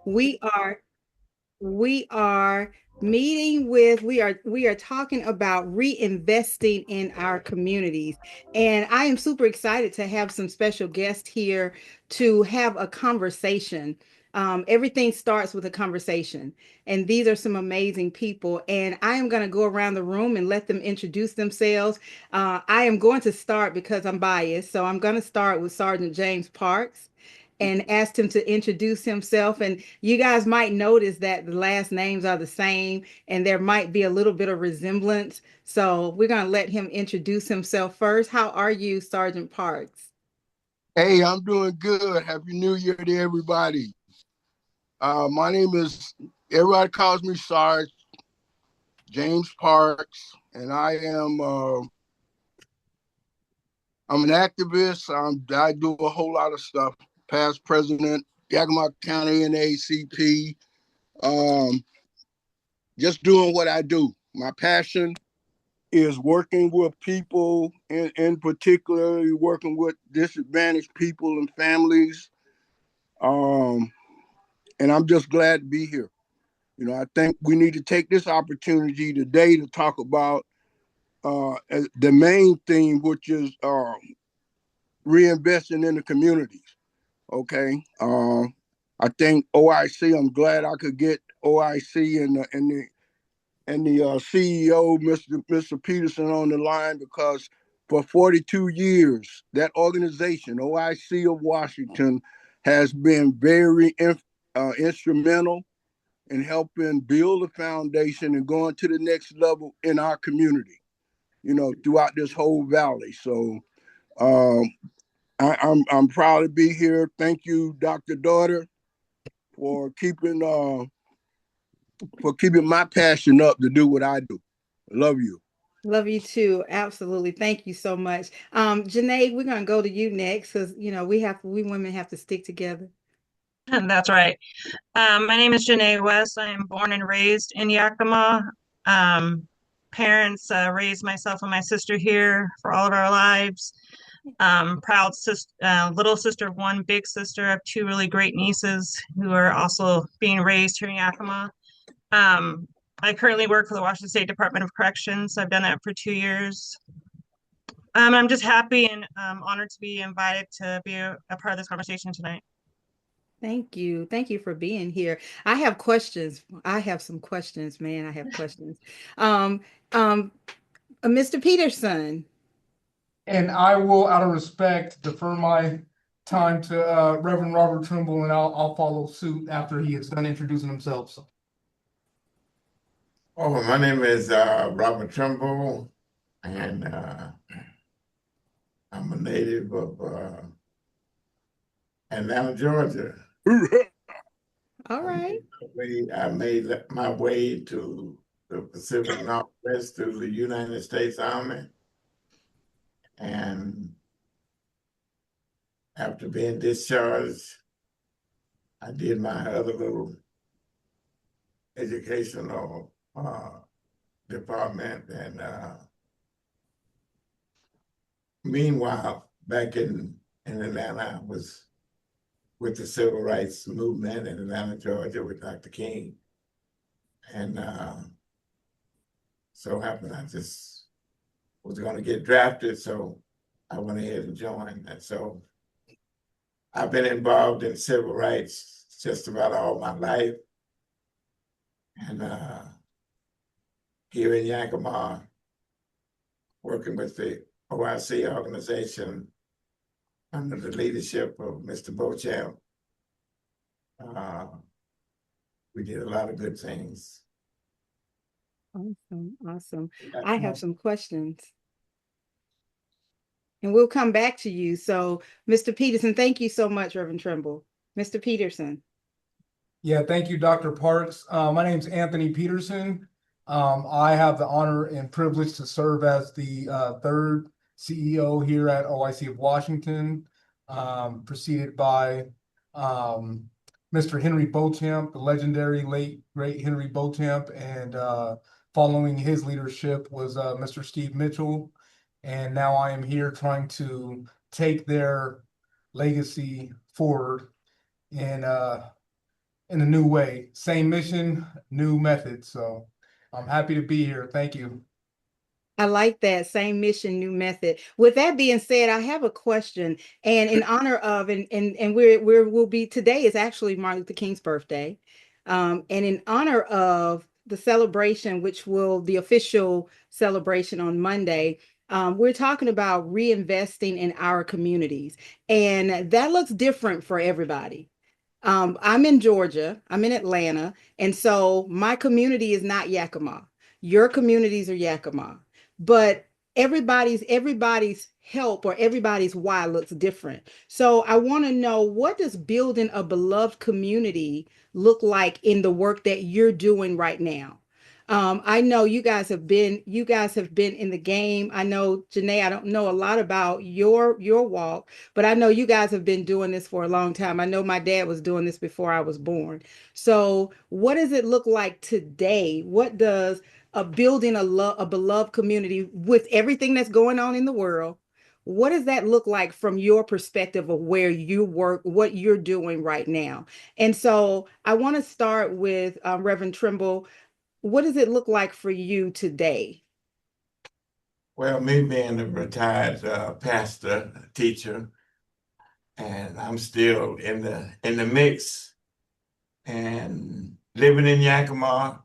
We are we are meeting with we are talking about reinvesting in our communities. And I am super excited to have some special guests here to have a conversation. Everything starts with a conversation, and these are some amazing people. And I am going to go around the room and let them introduce themselves. I am going to start because I'm biased, so I'm going to start with Sergeant James Parks and asked him to introduce himself. And you guys might notice that the last names are the same and there might be a little bit of resemblance. So we're going to let him introduce himself first. How are you, Sergeant Parks? Hey, I'm doing good. Happy New Year to everybody. My name is, everybody calls me Sarge James Parks, and I'm an activist. I do a whole lot of stuff. Past president, Yakama County NAACP, um, just doing what I do. My passion is working with people, in particular, working with disadvantaged people and families. Um, and I'm just glad to be here. I think we need to take this opportunity today to talk about the main theme, which is reinvesting in the communities. Okay, I think OIC. I'm glad I could get OIC and the CEO, Mr. Peterson, on the line because for 42 years, that organization, OIC of Washington, has been very instrumental and helping build a foundation and going to the next level in our community, throughout this whole valley. So um, I'm proud to be here. Thank you, Dr. Daughter, for keeping my passion up to do what I do. I love you. Love you too. Absolutely. Thank you so much. Janae, we're going to go to you next because, we women have to stick together. That's right. My name is Janae West. I am born and raised in Yakima. Parents raised myself and my sister here for all of our lives. Proud sister, little sister of one, big sister of two really great nieces who are also being raised here in Yakima. I currently work for the Washington State Department of Corrections. I've done that for 2 years. I'm just happy and honored to be invited to be a part of this conversation tonight. Thank you. Thank you for being here. I have questions. I have some questions, man. I have questions. Um, um, Mr. Peterson. And I will, out of respect, defer my time to Reverend Robert Trimble, and I'll follow suit after he is done introducing himself. So. Oh, my name is Robert Trimble, and I'm a native of Atlanta, Georgia. All right. I made my way to the Pacific Northwest through the United States Army. And after being discharged, I did my other little educational department. And meanwhile, back in Atlanta, I was with the civil rights movement in Atlanta, Georgia, with Dr. King. And so happened I just was going to get drafted, so I went ahead and joined. And so I've been involved in civil rights just about all my life. And here in Yakima, working with the OIC organization under the leadership of Mr. Beauchamp, we did a lot of good things. Awesome. Awesome. I have some questions. And we'll come back to you. So, Mr. Peterson, thank you so much, Reverend Trimble. Mr. Peterson. Yeah, thank you, Dr. Parks. My name is Anthony Peterson. I have the honor and privilege to serve as the third CEO here at OIC of Washington, preceded by Mr. Henry Beauchamp, the legendary late great Henry Beauchamp, and following his leadership was Mr. Steve Mitchell. And now I am here trying to take their legacy forward. And in a new way. Same mission, new method. So I'm happy to be here. Thank you. I like that, same mission, new method. With that being said, I have a question, and in honor of, and we'll be today is actually Martin Luther King's birthday, and in honor of the celebration, which will the official celebration on Monday. We're talking about reinvesting in our communities, and that looks different for everybody. I'm in Georgia, I'm in Atlanta, and so my community is not Yakima. Your communities are Yakima, but everybody's help or everybody's why looks different. So I want to know, what does building a beloved community look like in the work that you're doing right now? I know you guys have been in the game. I know, Janae, I don't know a lot about your walk, but I know you guys have been doing this for a long time. I know my dad was doing this before I was born. So what does it look like today? What does building a beloved community with everything that's going on in the world? What does that look like from your perspective of where you work, what you're doing right now? And so I want to start with Reverend Trimble. What does it look like for you today? Well, me being a retired pastor, teacher, and I'm still in the mix and living in Yakima.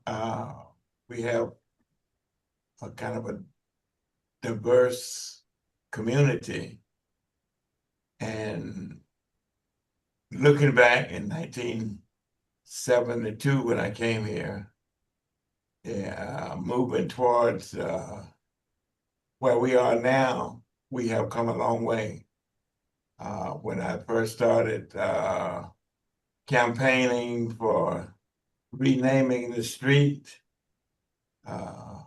We have a kind of a diverse community, and looking back in 1972 when I came here, yeah, moving towards where we are now, we have come a long way. When I first started campaigning for renaming the street, uh,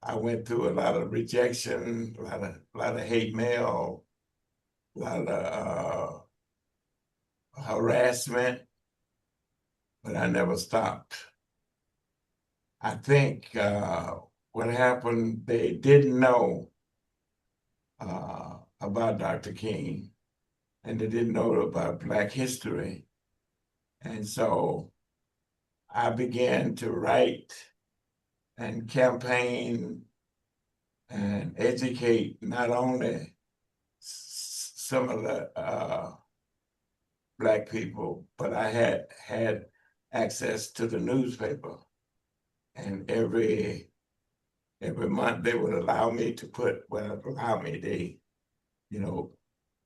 I went through a lot of rejection, a lot of hate mail, a lot of harassment, but I never stopped. I think what happened, they didn't know about Dr. King, and they didn't know about Black history. And so I began to write and campaign and educate not only some of the Black people, but I had access to the newspaper. And every month they would allow me to put, well, allow me, they,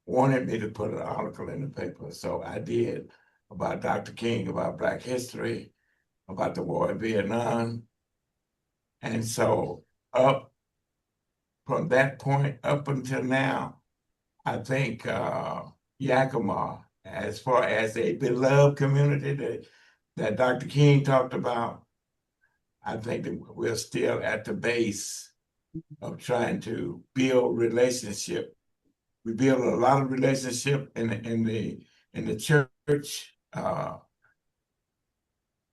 wanted me to put an article in the paper. So I did, about Dr. King, about Black history, about the war in Vietnam. And so up from that point up until now, I think Yakima, as far as a beloved community that Dr. King talked about, I think that we're still at the base of trying to build relationship. We build a lot of relationship in the church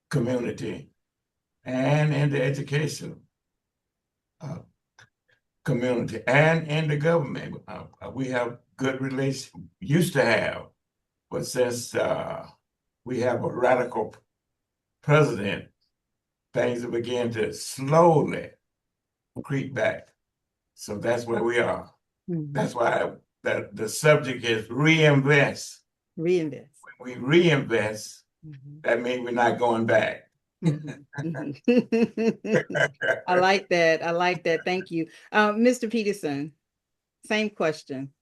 community and in the education community and in the government. We have good relations, used to have, but since we have a radical president, things have begun to slowly creep back. So that's where we are. Mhm. That's why the subject is reinvest. Reinvest. When we reinvest, Mhm. that means we're not going back. Mhm. I like that. I like that. Thank you. Mr. Peterson, same question.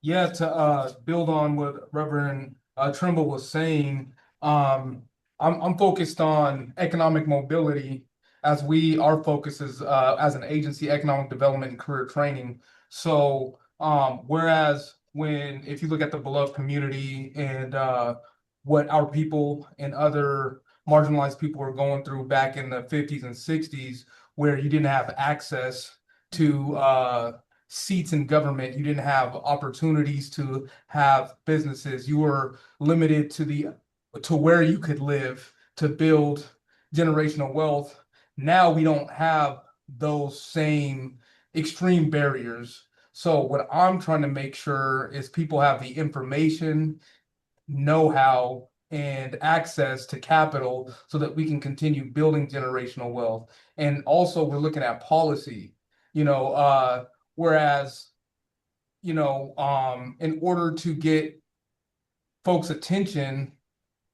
Yeah, to build on what Reverend Trimble was saying, I'm focused on economic mobility as our focus is as an agency, economic development and career training. So, whereas if you look at the beloved community and what our people and other marginalized people were going through back in the 50s and 60s, where you didn't have access to seats in government, you didn't have opportunities to have businesses, you were limited to where you could live to build generational wealth. Now we don't have those same extreme barriers. So what I'm trying to make sure is people have the information, know-how, and access to capital so that we can continue building generational wealth. And also we're looking at policy, whereas, in order to get folks' attention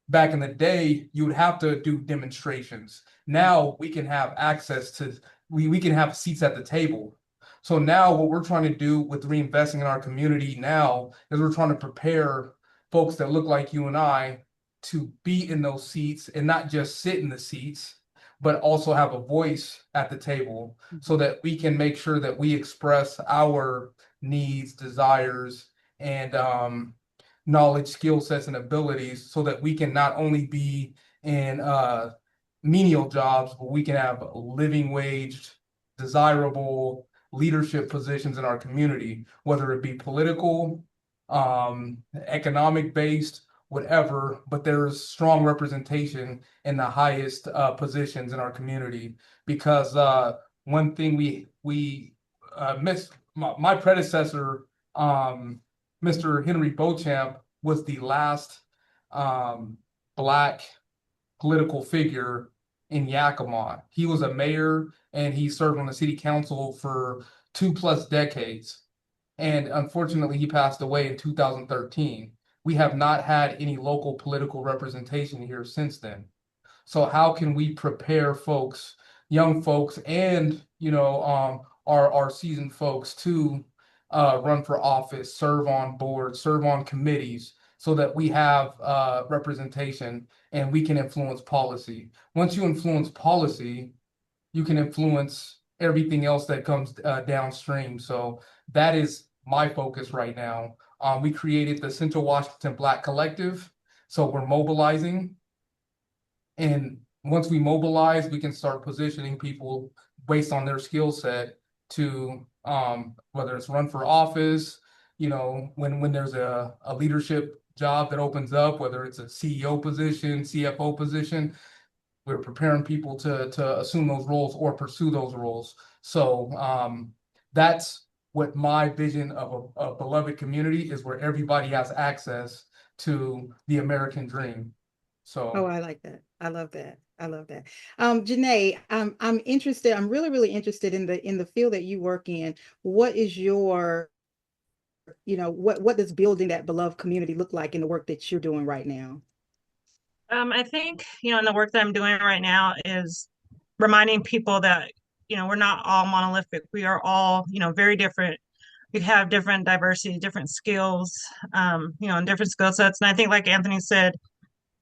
back in the day, you would have to do demonstrations. Now we can have access to, we can have seats at the table. So now what we're trying to do with reinvesting in our community now is we're trying to prepare folks that look like you and I to be in those seats and not just sit in the seats, but also have a voice at the table so that we can make sure that we express our needs, desires, and knowledge, skill sets, and abilities so that we can not only be in menial jobs, but we can have living wage, desirable leadership positions in our community, whether it be political, economic based, whatever, but there's strong representation in the highest positions in our community. Because one thing we missed, my predecessor, Mr. Henry Beauchamp, was the last Black political figure in Yakima. He was a mayor and he served on the city council for 2+ decades. And unfortunately, he passed away in 2013. We have not had any local political representation here since then. So how can we prepare folks, young folks, and our seasoned folks to run for office, serve on boards, serve on committees, so that we have representation and we can influence policy. Once you influence policy, you can influence everything else that comes downstream. So that is my focus right now. We created the Central Washington Black Collective. So we're mobilizing. And once we mobilize, we can start positioning people based on their skill set to whether it's run for office, when there's a leadership job that opens up, whether it's a CEO position, CFO position, we're preparing people to assume those roles or pursue those roles. So that's what my vision of a beloved community is, where everybody has access to the American dream. So Oh, I like that. I love that. I love that. Janae, I'm interested. I'm really, really interested in the field that you work in. What is your, what does building that beloved community look like in the work that you're doing right now? I think, in the work that I'm doing right now is reminding people that, we're not all monolithic. We are all, very different. We have different diversity, different skills, and different skill sets. And I think, like Anthony said,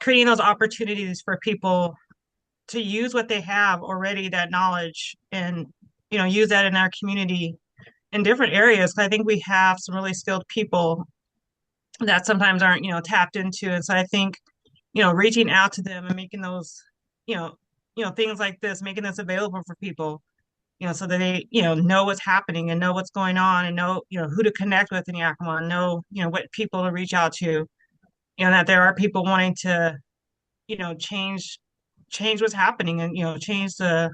creating those opportunities for people to use what they have already, that knowledge, and, use that in our community in different areas. I think we have some really skilled people that sometimes aren't, tapped into. And so I think, reaching out to them and making those, you know, things like this, making this available for people, so that they, know what's happening and know what's going on and know, who to connect with in Yakima, and know, what people to reach out to, that there are people wanting to, change what's happening, and, change the,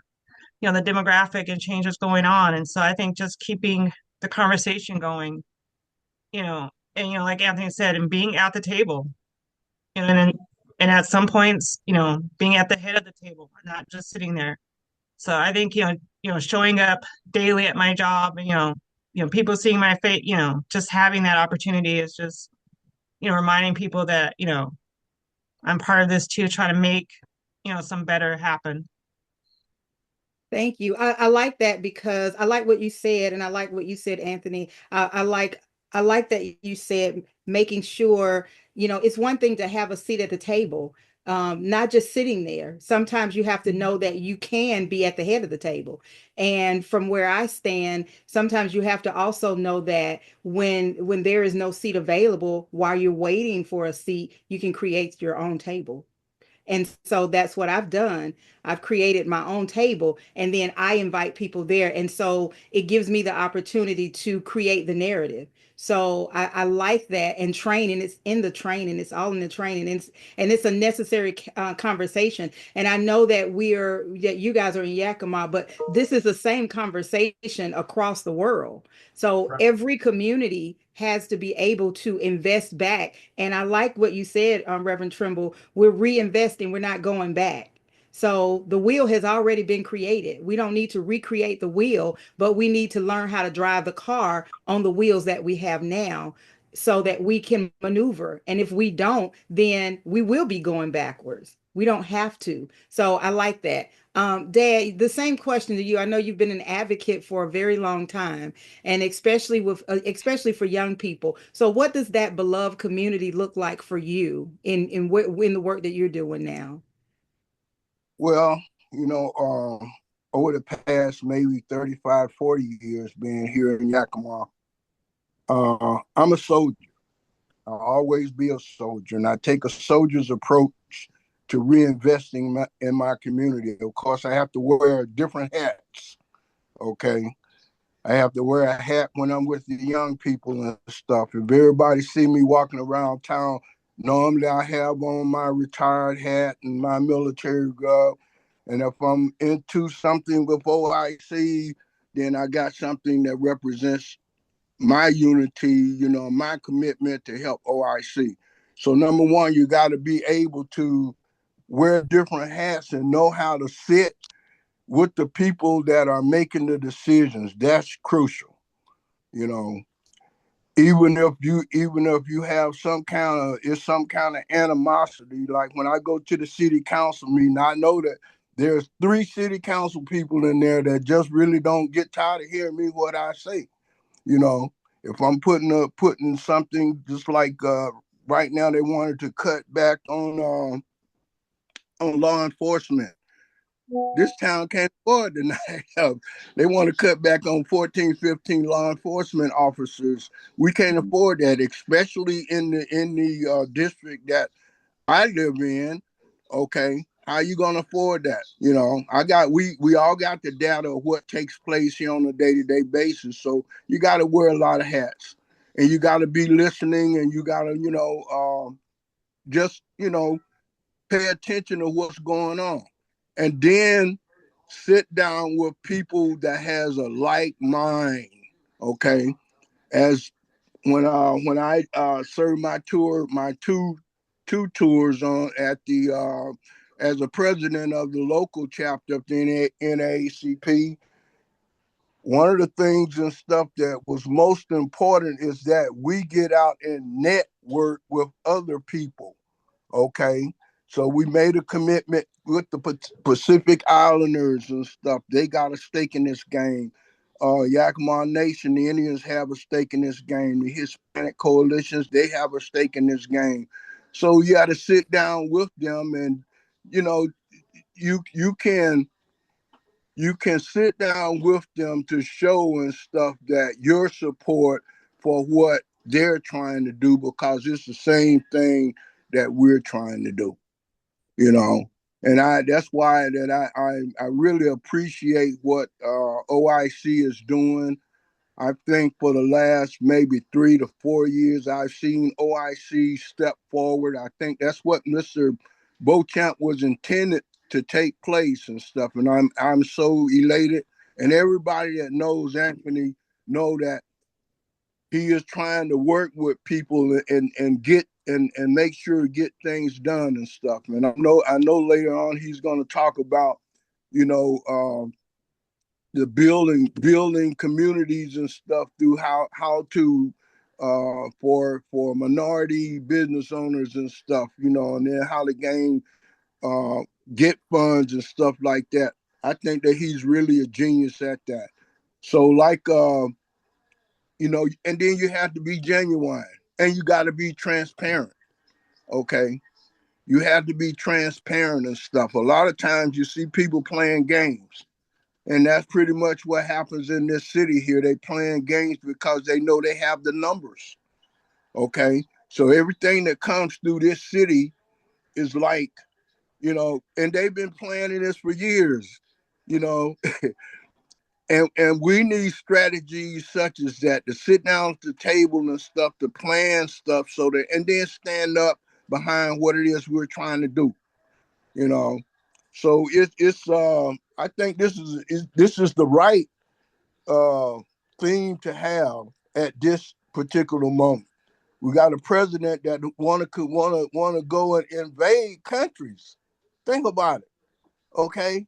the demographic, and change what's going on. And so I think just keeping the conversation going, and, like Anthony said, and being at the table, and at some points, being at the head of the table, not just sitting there. So I think, showing up daily at my job, and, people seeing my face, just having that opportunity is just, reminding people that, I'm part of this too, trying to make, some better happen. Thank you. I like that because I like what you said, and I like what you said, Anthony. I like that you said making sure, it's one thing to have a seat at the table, not just sitting there. Sometimes you have to know that you can be at the head of the table. And from where I stand, sometimes you have to also know that when there is no seat available, while you're waiting for a seat, you can create your own table. And so that's what I've done. I've created my own table and then I invite people there. And so it gives me the opportunity to create the narrative. So I like that. And training, it's in the training, it's all in the training. And it's a necessary conversation. And I know that that you guys are in Yakima, but this is the same conversation across the world. So Right. every community has to be able to invest back. And I like what you said, Reverend Trimble. We're reinvesting, we're not going back. So the wheel has already been created. We don't need to recreate the wheel, but we need to learn how to drive the car on the wheels that we have now so that we can maneuver. And if we don't, then we will be going backwards. We don't have to. So I like that. Dad, the same question to you. I know you've been an advocate for a very long time, and especially for young people. So, what does that beloved community look like for you in the work that you're doing now? Well, over the past maybe 35, 40 years being here in Yakima, I'm a soldier. I'll always be a soldier, and I take a soldier's approach to reinvesting in my community. Of course, I have to wear different hats. Okay, I have to wear a hat when I'm with the young people and stuff. If everybody see me walking around town, normally I have on my retired hat and my military glove. And if I'm into something with OIC, then I got something that represents my unity, my commitment to help OIC. So number one, you got to be able to wear different hats and know how to sit with the people that are making the decisions. That's crucial. You know, even if you have some kind of animosity, like when I go to the city council meeting, I know that there's 3 city council people in there that just really don't get tired of hearing me what I say. You know, if I'm putting something just like right now, they wanted to cut back on law enforcement. This town can't afford to not have. They want to cut back on 14, 15 law enforcement officers. We can't afford that, especially in the district that I live in. Okay, how you gonna afford that? We all got the data of what takes place here on a day-to-day basis. So you got to wear a lot of hats, and you got to be listening, and you got to just pay attention to what's going on, and then sit down with people that has a like mind. Okay, as when I served my two tours on at the as a president of the local chapter of the NAACP. One of the things and stuff that was most important is that we get out and network with other people. Okay. So we made a commitment with the Pacific Islanders and stuff. They got a stake in this game. Yakama Nation, the Indians have a stake in this game. The Hispanic coalitions, they have a stake in this game. So you got to sit down with them, and you know you can sit down with them to show and stuff that your support for what they're trying to do, because it's the same thing that we're trying to do, you know. And that's why that I really appreciate what OIC is doing. I think for the last maybe 3 to 4 years, I've seen OIC step forward. I think that's what Mr. Beauchamp was intended to take place and stuff. And I'm so elated. And everybody that knows Anthony know that he is trying to work with people and get and make sure to get things done and stuff. And I know later on he's going to talk about, you know, the building communities and stuff through how to for minority business owners and stuff, and then how to gain uh, get funds and stuff like that. I think that he's really a genius at that. So like and then you have to be genuine, and you got to be transparent. Okay, you have to be transparent and stuff. A lot of times you see people playing games. And that's pretty much what happens in this city here. They playing games because they know they have the numbers. Okay. So everything that comes through this city is like, and they've been planning this for years. You know, and we need strategies such as that to sit down at the table and stuff, to plan stuff, so that, and then stand up behind what it is we're trying to do. You know, so it's I think this is the right uh theme to have at this particular moment. We got a president that wanna go and invade countries. Think about it, okay?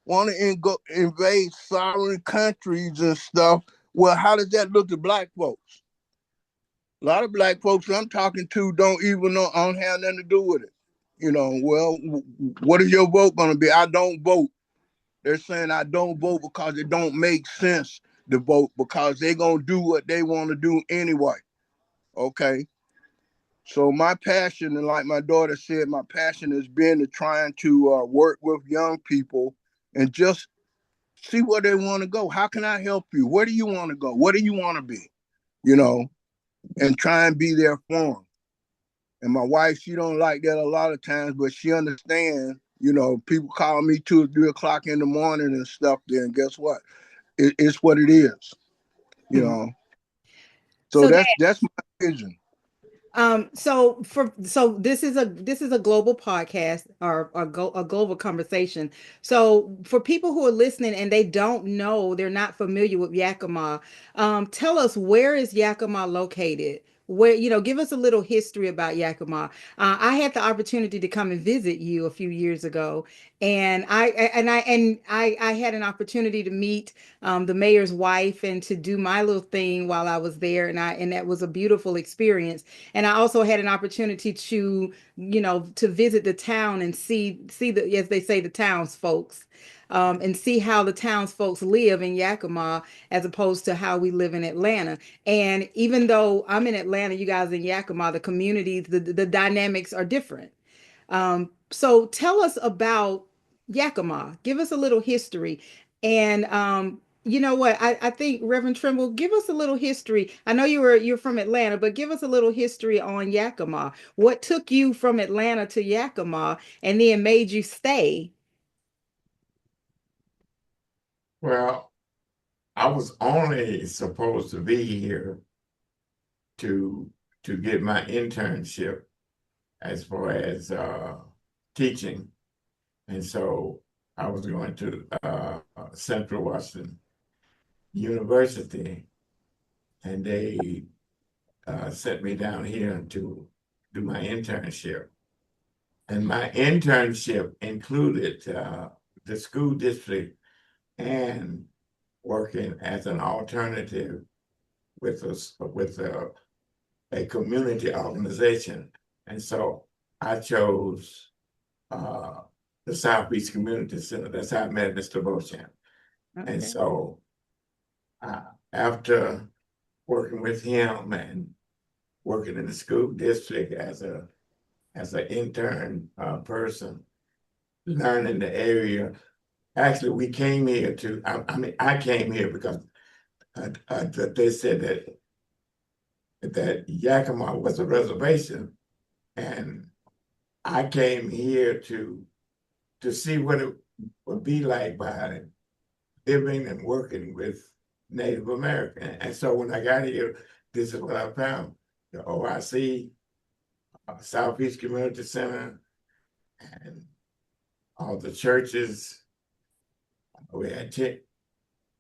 Want to invade sovereign countries and stuff. Well, how does that look to black folks? A lot of black folks I'm talking to don't even know, I don't have nothing to do with it. You know, well, what is your vote going to be? I don't vote. They're saying I don't vote because it don't make sense to vote, because they're going to do what they want to do anyway. Okay. So my passion, and like my daughter said, my passion has been to trying to work with young people and just see where they want to go. How can I help you? Where do you want to go? What do you want to be? You know, and try and be there for them. And my wife, she don't like that a lot of times, but she understands. You know, people call me 2 or 3 o'clock in the morning and stuff. Then guess what? It's what it is. You know. So So that's my vision. So this is a global podcast, or a global conversation. So for people who are listening and they don't know, they're not familiar with Yakima, tell us, where is Yakima located? Where, give us a little history about Yakima. I had the opportunity to come and visit you a few years ago, and I had an opportunity to meet the mayor's wife and to do my little thing while I was there, and that was a beautiful experience. And I also had an opportunity to, to visit the town and see the, as they say, the townsfolks, and see how the townsfolks live in Yakima as opposed to how we live in Atlanta. And even though I'm in Atlanta, you guys in Yakima, the communities, the dynamics are different. So tell us about Yakima. Give us a little history. And you know what? I think Reverend Trimble, give us a little history. I know you're from Atlanta, but give us a little history on Yakima. What took you from Atlanta to Yakima and then made you stay? Well, I was only supposed to be here to get my internship as far as teaching. And so I was going to Central Washington University, and they sent me down here to do my internship. And my internship included the school district and working as an alternative with a community organization. And so I chose the Southeast Community Center. That's how I met Mr. Beauchamp. And Okay. so after working with him and working in the school district as an intern person, learning the area. Actually, we came here to. I came here because they said that Yakima was a reservation, and I came here to see what it would be like by living and working with Native American. And so when I got here, this is what I found: the OIC, Southeast Community Center, and all the churches. We had 10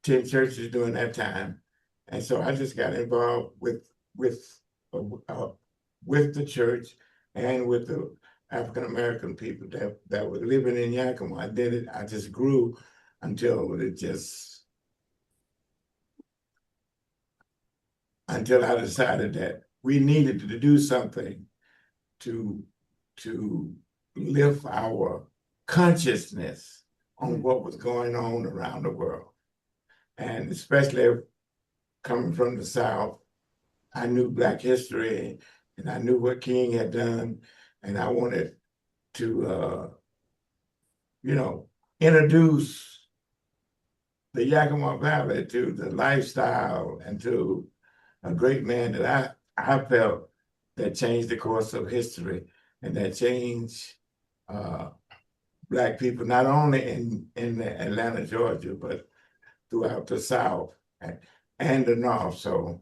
churches during that time. And so I just got involved uh, uh, with the church and with the African American people that were living in Yakima. I did it. I just grew until I decided that we needed to do something to to lift our consciousness on what was going on around the world. And especially coming from the South, I knew Black history and I knew what King had done. And I wanted to, introduce the Yakima Valley to the lifestyle and to a great man that I felt that changed the course of history and that changed Black people, not only in Atlanta, Georgia, but throughout the South and the North. So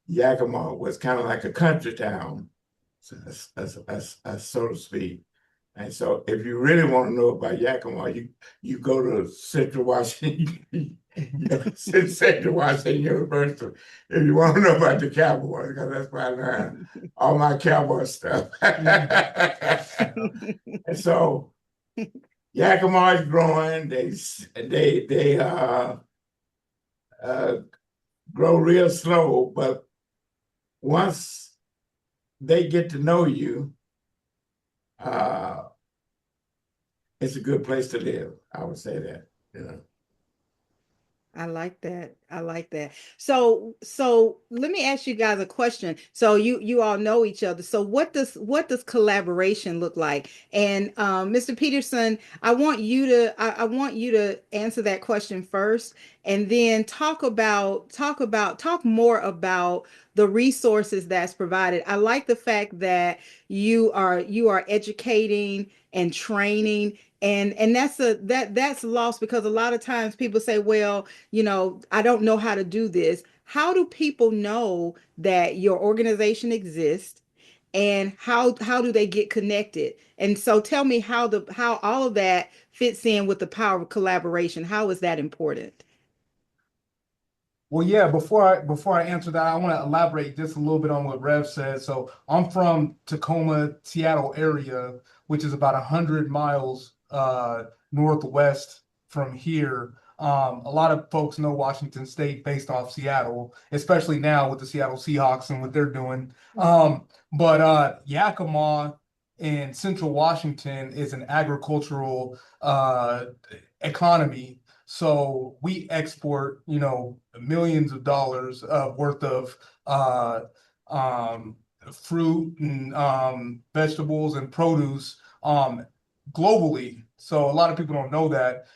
Yakima was kind of like a country town, so to speak. And so if you really want to know about Yakima, you go to Central Washington, Central Washington University. If you want to know about the Cowboys, because that's where I learned all my Cowboy stuff. And so Yakima is growing. They grow real slow, but once they get to know you, it's a good place to live. I would say that, you know. I like that. I like that. So let me ask you guys a question. So you all know each other. So what does collaboration look like? And Mr. Peterson, I want you to answer that question first, and then talk more about the resources that's provided. I like the fact that you are educating and training, and that's lost because a lot of times people say, well, I don't know how to do this. How do people know that your organization exists, and how do they get connected? And so tell me how all of that fits in with the power of collaboration. How is that important? Well, yeah, before I answer that, I want to elaborate just a little bit on what Rev said. So I'm from Tacoma, Seattle area, which is about 100 miles northwest from here. A lot of folks know Washington State based off Seattle, especially now with the Seattle Seahawks and what they're doing. But Yakima in Central Washington is an agricultural economy. So we export, millions of dollars worth of fruit and vegetables and produce globally. So a lot of people don't know that.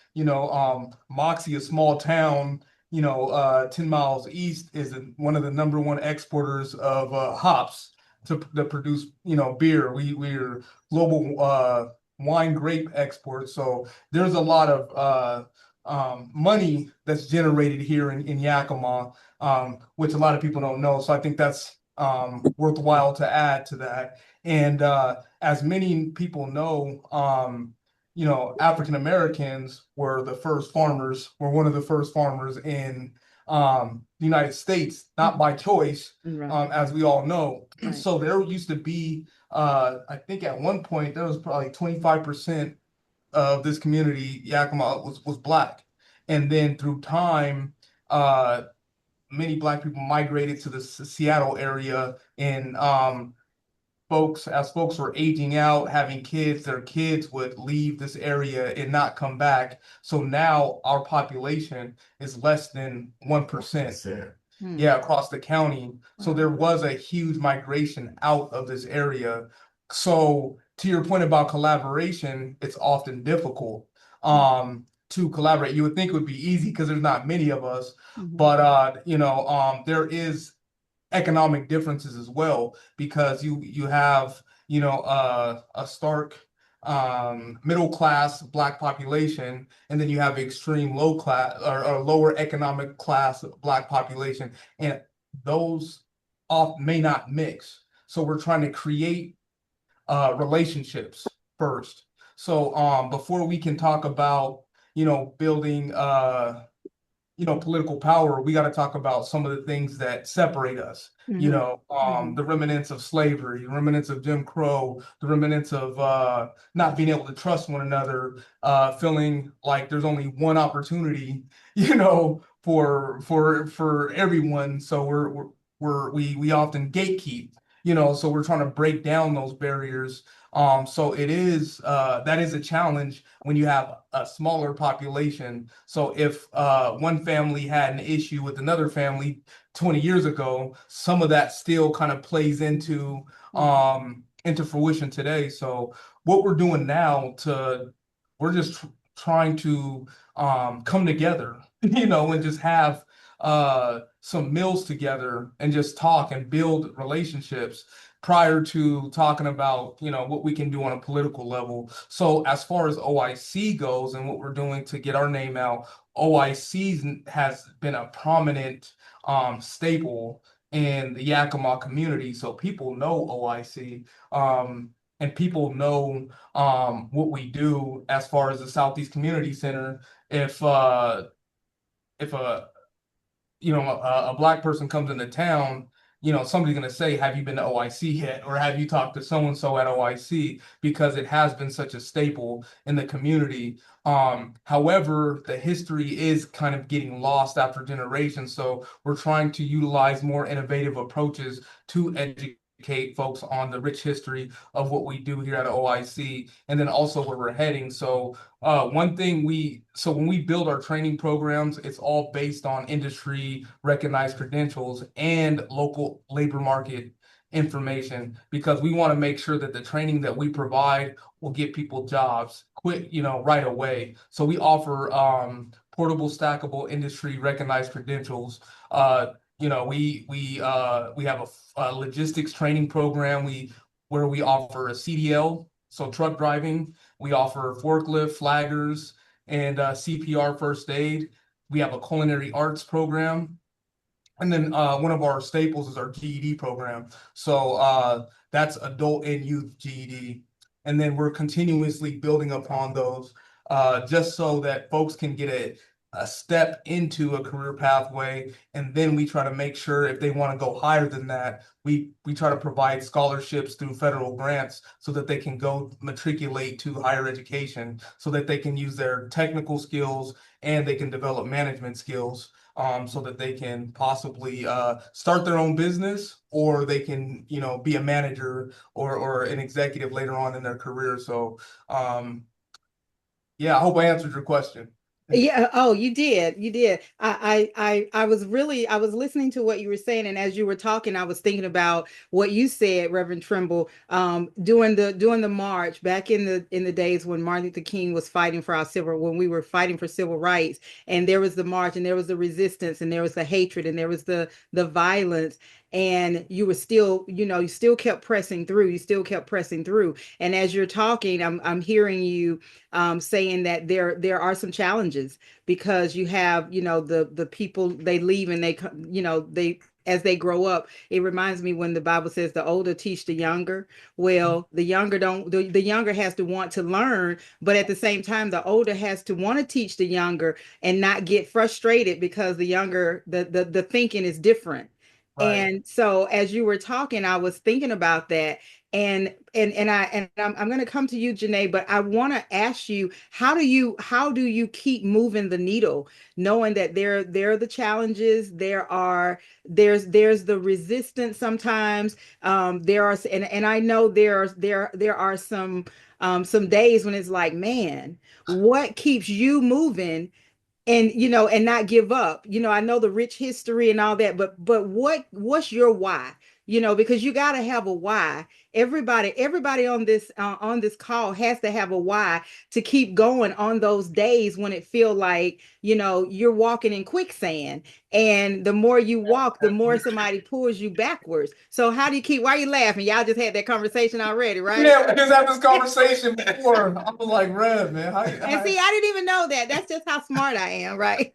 Moxie, a small town, 10 miles east, is one of the number one exporters of hops to produce, beer. We're global wine grape exports. So there's a lot of money that's generated here in Yakima, which a lot of people don't know. So I think that's worthwhile to add to that. And as many people know, African Americans were one of the first farmers in the United States, not by choice, Right. as we all know. Right. So there used to be, I think at one point, there was probably 25% of this community, Yakima, was Black. And then through time, many Black people migrated to the Seattle area, and as folks were aging out, having kids, their kids would leave this area and not come back. So now our population is less than 1%. Yeah, across the county. So there was a huge migration out of this area. So to your point about collaboration, it's often difficult to collaborate. You would think it would be easy because there's not many of us, but there is economic differences as well, because you have a stark middle class Black population, and then you have extreme low class or lower economic class Black population, and those may not mix. So we're trying to create relationships first. So before we can talk about building political power, we got to talk about some of the things that separate us. The remnants of slavery, the remnants of Jim Crow, the remnants of not being able to trust one another, feeling like there's only one opportunity, for everyone. So we often gatekeep, so we're trying to break down those barriers. So that is a challenge when you have a smaller population. So if one family had an issue with another family 20 years ago, some of that still kind of plays into fruition today. So what we're doing now, we're just trying to come together, and just have some meals together and just talk and build relationships. prior to talking about, what we can do on a political level. So as far as OIC goes and what we're doing to get our name out, OIC has been a prominent staple in the Yakama community. So people know OIC. And people know what we do as far as the Southeast Community Center. If a black person comes into town, somebody's going to say, have you been to OIC yet? Or have you talked to so-and-so at OIC? Because it has been such a staple in the community. However, the history is kind of getting lost after generations. So we're trying to utilize more innovative approaches to educate folks on the rich history of what we do here at OIC, and then also where we're heading. So when we build our training programs, it's all based on industry recognized credentials and local labor market information, because we want to make sure that the training that we provide will get people jobs quick, right away. So we offer portable, stackable, industry recognized credentials. We have a logistics training program where we offer a CDL, so truck driving. We offer forklift, flaggers, and CPR first aid. We have a culinary arts program. And then one of our staples is our GED program. So that's adult and youth GED. And then we're continuously building upon those just so that folks can get a step into a career pathway. And then we try to make sure if they want to go higher than that, we try to provide scholarships through federal grants so that they can go matriculate to higher education, so that they can use their technical skills and they can develop management skills. So that they can possibly start their own business, or they can, be a manager or an executive later on in their career. So, yeah, I hope I answered your question. Yeah, oh, you did. You did. I was listening to what you were saying, and as you were talking, I was thinking about what you said, Reverend Trimble, doing the march back in the days when Martin Luther King was fighting for when we were fighting for civil rights, and there was the march, and there was the resistance, and there was the hatred, and there was the violence. And you were still, you still kept pressing through. You still kept pressing through. And as you're talking, I'm hearing you saying that there are some challenges, because you have, the people, they leave and they, they, as they grow up. It reminds me when the Bible says the older teach the younger. Well, the younger don't, the younger has to want to learn, but at the same time, the older has to want to teach the younger and not get frustrated because the younger, the thinking is different. Right. And so as you were talking, I was thinking about that. I'm going to come to you, Janae, but I want to ask you, how do you keep moving the needle, knowing that there are the challenges, there's the resistance sometimes, there are, and I know there are some days when it's like, man, what keeps you moving, and and not give up. I know the rich history and all that, but what's your why? Because you got to have a why. Everybody on this call has to have a why to keep going on those days when it feel like, you're walking in quicksand, and the more you walk, the more somebody pulls you backwards. So how do you keep, why are you laughing? Y'all just had that conversation already, right? Yeah, we just had this conversation before. I was like, Rev, man, And see, I didn't even know that. That's just how smart I am, right?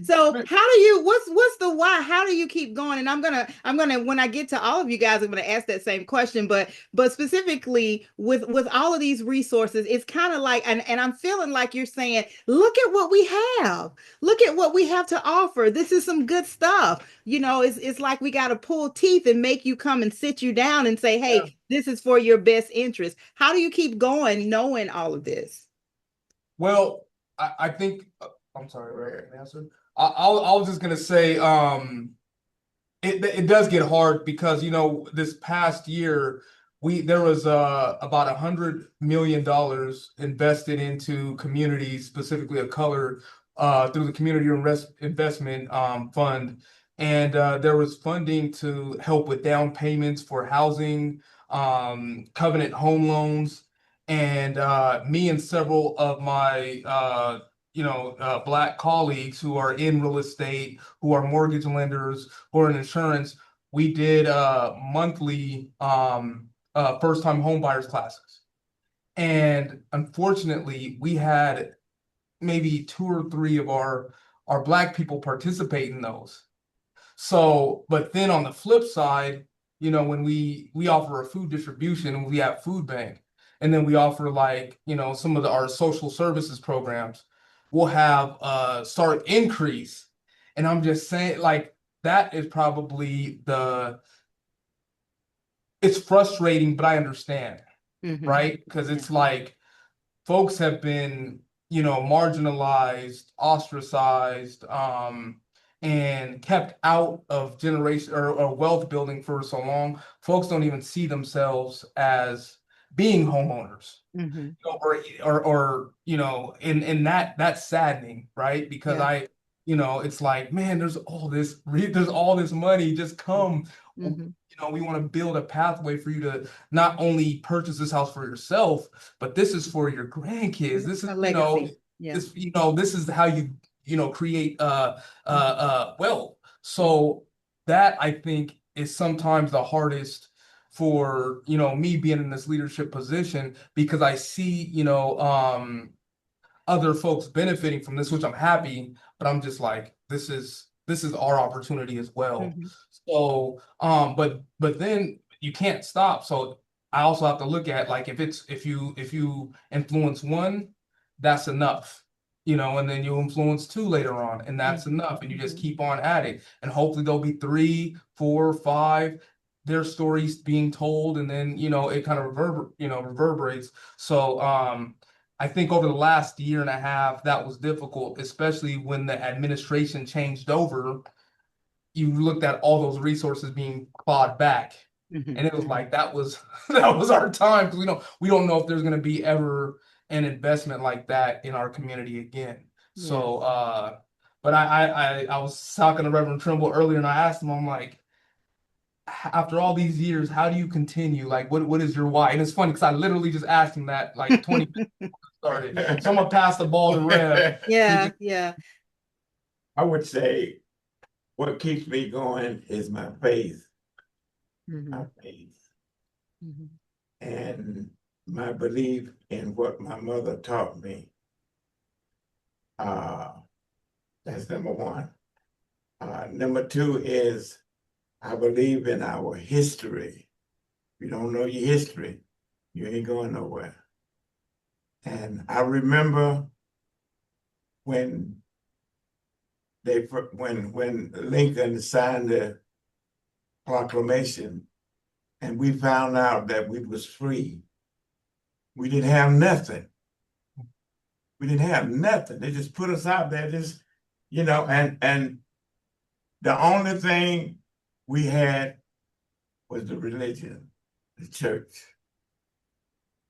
So how do you, what's the why? How do you keep going? And I'm gonna when I get to all of you guys, I'm gonna ask that same question, but specifically with all of these resources, it's kind of like, and I'm feeling like you're saying, look at what we have. Look at what we have to offer. This is some good stuff. It's like we got to pull teeth and make you come and sit you down and say, Yeah. hey, this is for your best interest. How do you keep going knowing all of this? Well, I think I'm sorry, right answer. I was just gonna say, it does get hard because this past year there was about $100 million invested into communities, specifically of color, through the Community Investment Fund, and there was funding to help with down payments for housing, covenant home loans, and me and several of my Black colleagues who are in real estate, who are mortgage lenders, who are in insurance, we did monthly first time home buyers classes. And unfortunately, we had maybe two or three of our Black people participate in those. So, but then on the flip side, when we offer a food distribution and we have food bank, and then we offer like, some of our social services programs, we'll have start increase. And I'm just saying, like, that is probably it's frustrating, but I understand, Hmm. right? Because Yeah. it's like folks have been, marginalized, ostracized, and kept out of generation or wealth building for so long. Folks don't even see themselves as being homeowners, Hmm. and that's saddening, right? Because Yeah. it's like, man, there's all this money, just come. Hmm. We want to build a pathway for you to not only purchase this house for yourself, but this is for your grandkids. This is, A legacy. Yeah. this is how you, create Mhm. wealth. So that I think is sometimes the hardest for, me being in this leadership position because I see, other folks benefiting from this, which I'm happy, but I'm just like, this is our opportunity as well. Mhm. So, but then you can't stop. So I also have to look at like if you influence one, that's enough. And then you influence two later on, and that's Mhm. enough. And you just Mhm. keep on adding. And hopefully there'll be three, four, five, their stories being told, and then it kind of reverberates. So I think over the last year and a half, that was difficult, especially when the administration changed over. You looked at all those resources being clawed back, Mhm. and it was Mhm. like that was that was our time because we don't know if there's going to be ever an investment like that in our community again. Yeah. So, but I was talking to Reverend Trimble earlier, and I asked him, I'm like, after all these years, how do you continue? Like, what is your why? And it's funny because I literally just asked him that like 20 started. So I'm gonna pass the ball to Rev. He Yeah. just Yeah. I would say what keeps me going is my faith, my Mhm. faith, Mhm. and my belief in what my mother taught me. Uh, that's number one. Number two is I believe in our history. If you don't know your history, you ain't going nowhere. And I remember when when Lincoln signed the proclamation and we found out that we was free. We didn't have nothing. We didn't have nothing. They just put us out there, just and the only thing we had was the religion, the church,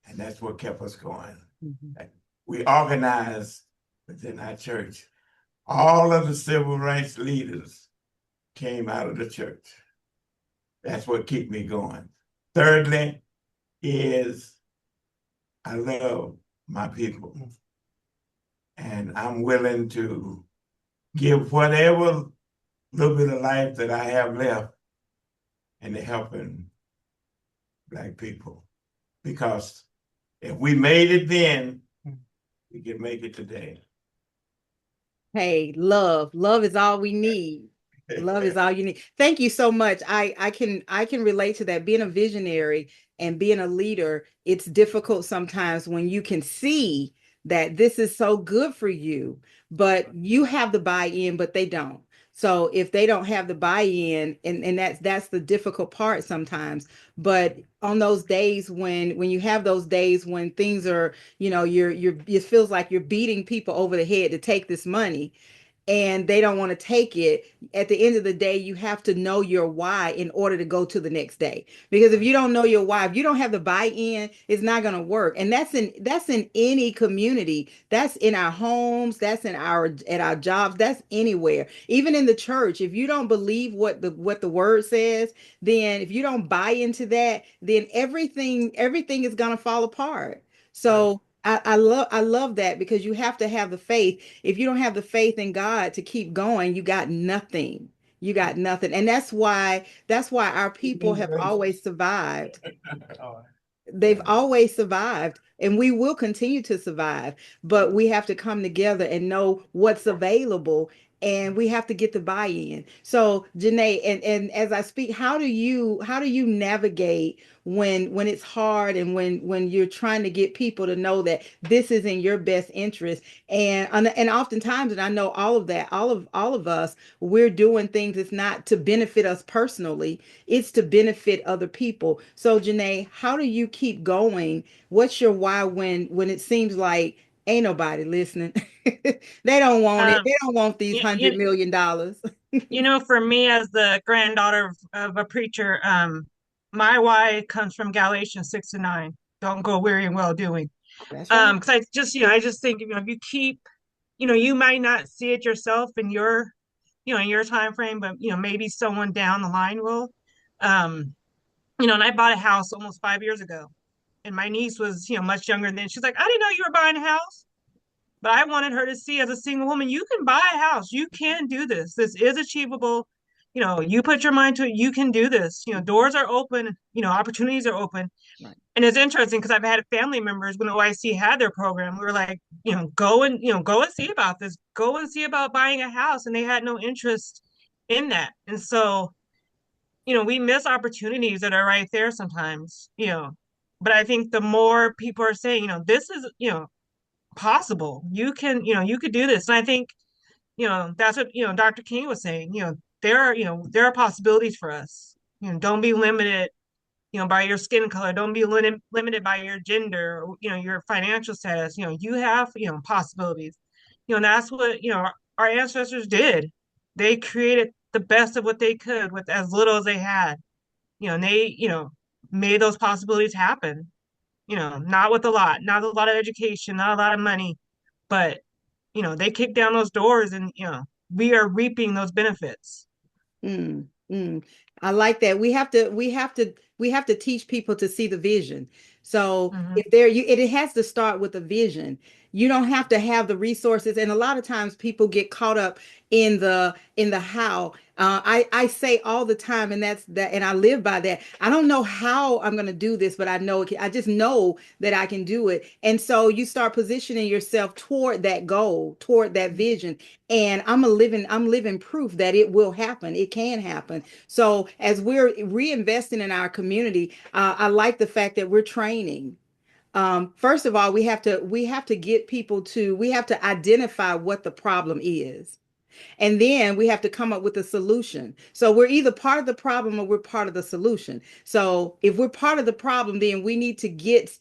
and that's what kept us going. Mhm. We organized within our church. All of the civil rights leaders came out of the church. That's what kept me going. Thirdly, is I love my people, and I'm willing to give whatever little bit of life that I have left into helping Black people. Because if we made it then, we can make it today. Hey, love is all we need. Love is all you need. Thank you so much. I can relate to that. Being a visionary and being a leader, it's difficult sometimes when you can see that this is so good for you, but you have the buy-in, but they don't. So if they don't have the buy-in, and that's the difficult part sometimes. But on those days when you have those days when things are, you're it feels like you're beating people over the head to take this money and they don't want to take it. At the end of the day, you have to know your why in order to go to the next day. Because if you don't know your why, if you don't have the buy-in, it's not going to work. And that's in any community. That's in our homes, that's in our at our jobs, that's anywhere. Even in the church, if you don't believe what the word says, then if you don't buy into that, then everything is going to fall apart. So I love that because you have to have the faith. If you don't have the faith in God to keep going, you got nothing. you got nothing. And that's why our people have always survived. They've always survived, and we will continue to survive, but we have to come together and know what's available, and we have to get the buy-in. So Janae, and as I speak, how do you navigate when it's hard, and when you're trying to get people to know that this is in your best interest, and oftentimes, and I know all of that, all of us, we're doing things, it's not to benefit us personally, it's to benefit other people. So Janae, how do you keep going? What's your why when it seems like ain't nobody listening? They don't want it. Um, They don't want these you, $100 million. for me as the granddaughter of a preacher, my why comes from Galatians 6 and 9. Don't go weary in well doing. That's right. Because I just think, if you keep, you might not see it yourself in your time frame, but maybe someone down the line will. Um, and I bought a house almost 5 years ago, and my niece was, much younger than. She's like, I didn't know you were buying a house. But I wanted her to see, as a single woman, you can buy a house. You can do this. This is achievable. You put your mind to it, you can do this. Doors are open, opportunities are open. Right. And it's interesting because I've had family members when OIC had their program. We were like, go and see about this. Go and see about buying a house. And they had no interest in that. And so, we miss opportunities that are right there sometimes. But I think the more people are saying, this is, possible. You could do this. And I think, that's what, Dr. King was saying, there are possibilities for us. Don't be limited, by your skin color. Don't be limited by your gender, or, your financial status. You have, possibilities. And that's what, our ancestors did. They created the best of what they could with as little as they had. And they, made those possibilities happen. Not a lot of education, not a lot of money, but they kicked down those doors, and we are reaping those benefits. Mm, mm. I like that. We have to teach people to see the vision. So Hmm. if there you it has to start with a vision. You don't have to have the resources. And a lot of times people get caught up in the how. I say all the time, and that's that, and I live by that. I don't know how I'm gonna do this, but I know I just know that I can do it. And so you start positioning yourself toward that goal, toward that vision, and I'm living proof that it will happen. It can happen. So as we're reinvesting in our community, I like the fact that we're training. First of all, we have to get people to we have to identify what the problem is. And then we have to come up with a solution. So we're either part of the problem or we're part of the solution. So if we're part of the problem, then we need to get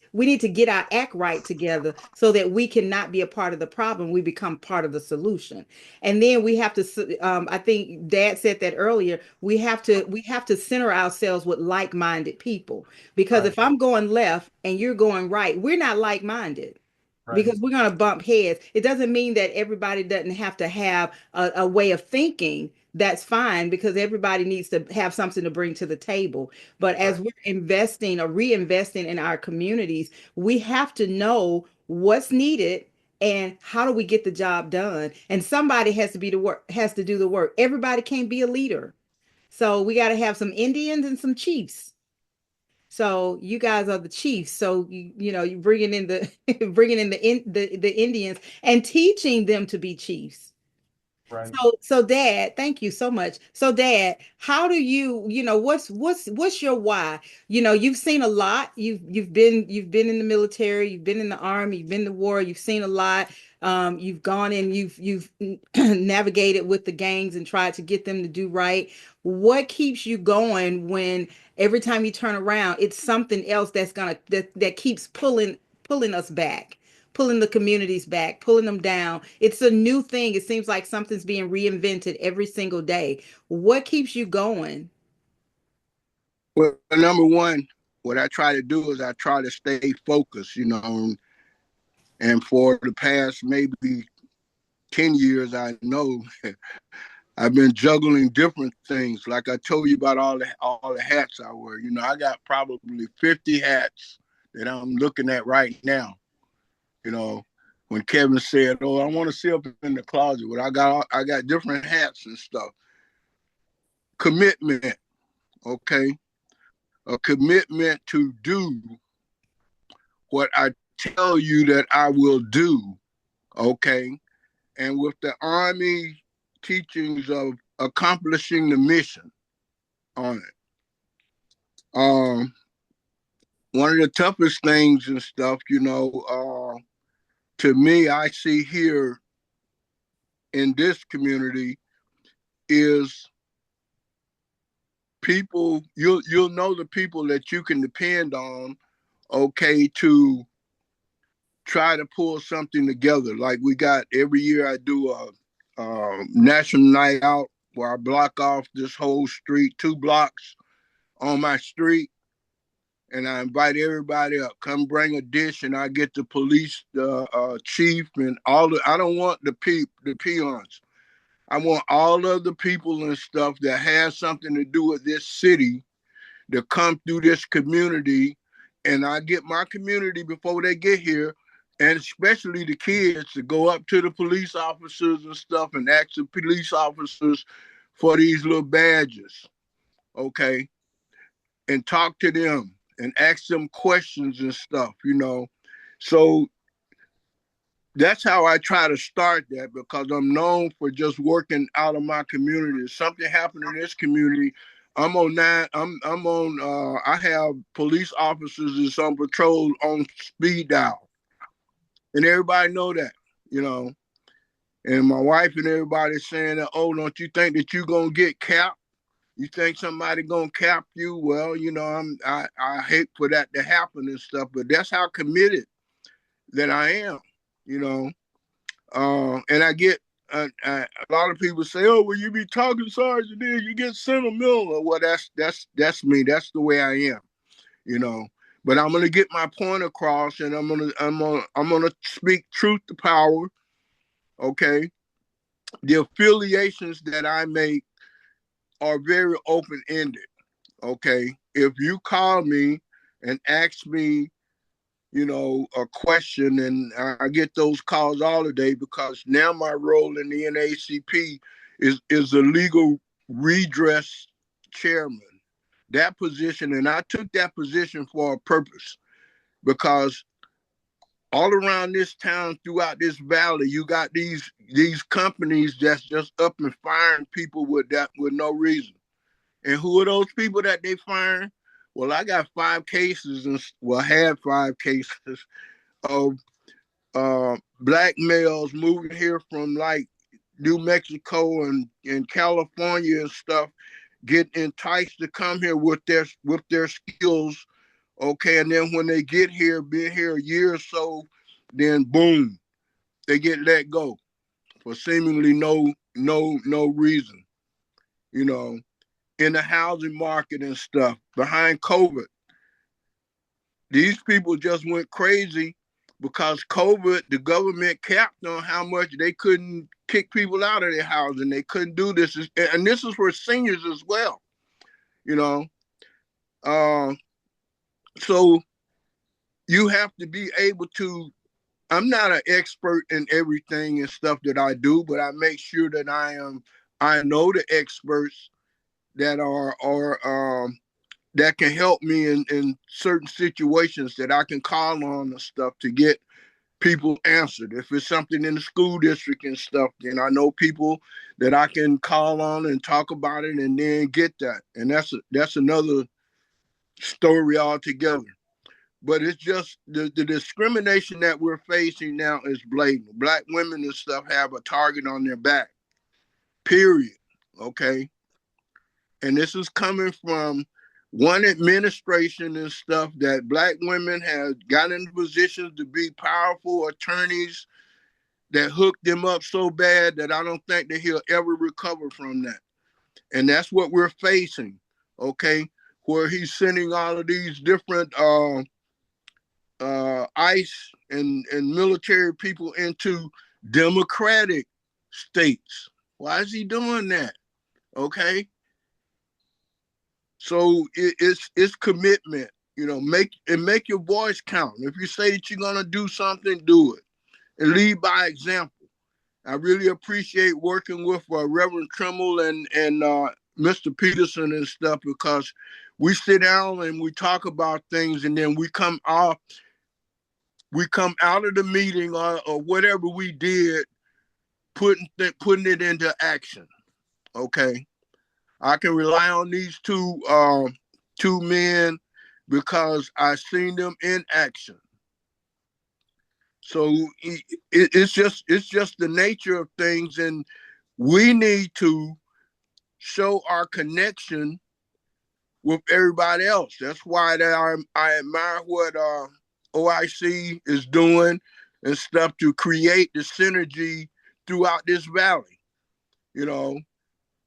our act right together so that we cannot be a part of the problem. We become part of the solution. And then we have to, I think Dad said that earlier, we have to center ourselves with like-minded people. Because Right, if I'm going left and you're going right, we're not like-minded, right, because we're going to bump heads. It doesn't mean that everybody doesn't have to have a way of thinking. That's fine, because everybody needs to have something to bring to the table. But as right, we're investing or reinvesting in our communities, we have to know what's needed and how do we get the job done. And somebody has to do the work. Everybody can't be a leader. So we got to have some Indians and some chiefs. So you guys are the chiefs. So you bringing in the bringing in the Indians and teaching them to be chiefs. right. So Dad, thank you so much. So Dad, how do what's your why? You've seen a lot. You've been in the military, you've been in the army, you've been in the war, you've seen a lot. You've gone and you've navigated with the gangs and tried to get them to do right. What keeps you going when every time you turn around, it's something else that keeps pulling us back, pulling the communities back, pulling them down. It's a new thing. It seems like something's being reinvented every single day. What keeps you going? Well, number one, what I try to do is I try to stay focused, and for the past maybe 10 years, I know I've been juggling different things. Like I told you about all the hats I wear. I got probably 50 hats that I'm looking at right now. You know, when Kevin said, "Oh, I want to see up in the closet," but I got different hats and stuff. commitment, okay? A commitment to do what I tell you that I will do, okay? And with the Army teachings of accomplishing the mission on it. One of the toughest things and stuff, to me, I see here in this community is people, you'll know the people that you can depend on, okay, to try to pull something together. Like we got every year I do a national night out where I block off this whole street, 2 blocks on my street, and I invite everybody up. Come bring a dish, and I get the police, the chief, and all the. I don't want the peons. I want all of the people and stuff that has something to do with this city to come through this community, and I get my community before they get here, and especially the kids to go up to the police officers and stuff and ask the police officers for these little badges, okay, and talk to them and ask them questions and stuff, So that's how I try to start that, because I'm known for just working out of my community. If something happened in this community, I'm on that. I'm on. I have police officers that's on patrol on speed dial, and everybody know that, you know. And my wife and everybody saying that, oh, don't you think that you gonna get capped? You think somebody gonna cap you? Well, I hate for that to happen and stuff, but that's how committed that I am, you know. And I get a lot of people say, "Oh, well, you be talking, Sergeant, then you get sentimental." Well, that's me. That's the way I am, you know. But I'm gonna get my point across, and I'm gonna speak truth to power. Okay, the affiliations that I make are very open ended. Okay, if you call me and ask me, a question, and I get those calls all the day, because now my role in the NAACP is a legal redress chairman. That position, and I took that position for a purpose, because all around this town, throughout this valley, you got these companies that's just up and firing people with no reason. And who are those people that they firing? Well, I got 5 cases, had 5 cases of black males moving here from like New Mexico and California and stuff, get enticed to come here with their skills, okay, and then when they get here, been here a year or so, then boom, they get let go for seemingly no reason, in the housing market and stuff. Behind COVID, these people just went crazy because COVID, the government capped on how much they couldn't kick people out of their housing. They couldn't do this. And this is for seniors as well, you know. So you have to be able to, I'm not an expert in everything and stuff that I do, but I make sure that I know the experts that are that can help me in certain situations that I can call on and stuff to get people answered. If it's something in the school district and stuff, then I know people that I can call on and talk about it and then get that. And that's another story altogether. But it's just the discrimination that we're facing now is blatant. Black women and stuff have a target on their back, period. Okay. And this is coming from one administration and stuff, that black women have got in positions to be powerful attorneys that hooked them up so bad that I don't think that he'll ever recover from that. And that's what we're facing, okay? Where he's sending all of these different ICE and military people into democratic states. Why is he doing that? Okay? So it's commitment, make your voice count. If you say that you're gonna do something, do it. And lead by example. I really appreciate working with Reverend Trimble and Mr. Peterson and stuff, because we sit down and we talk about things, and then we come out of the meeting or whatever we did, putting it into action. Okay, I can rely on these two men because I've seen them in action. So it's just the nature of things, and we need to show our connection with everybody else. That's why I admire what OIC is doing and stuff to create the synergy throughout this valley. You know,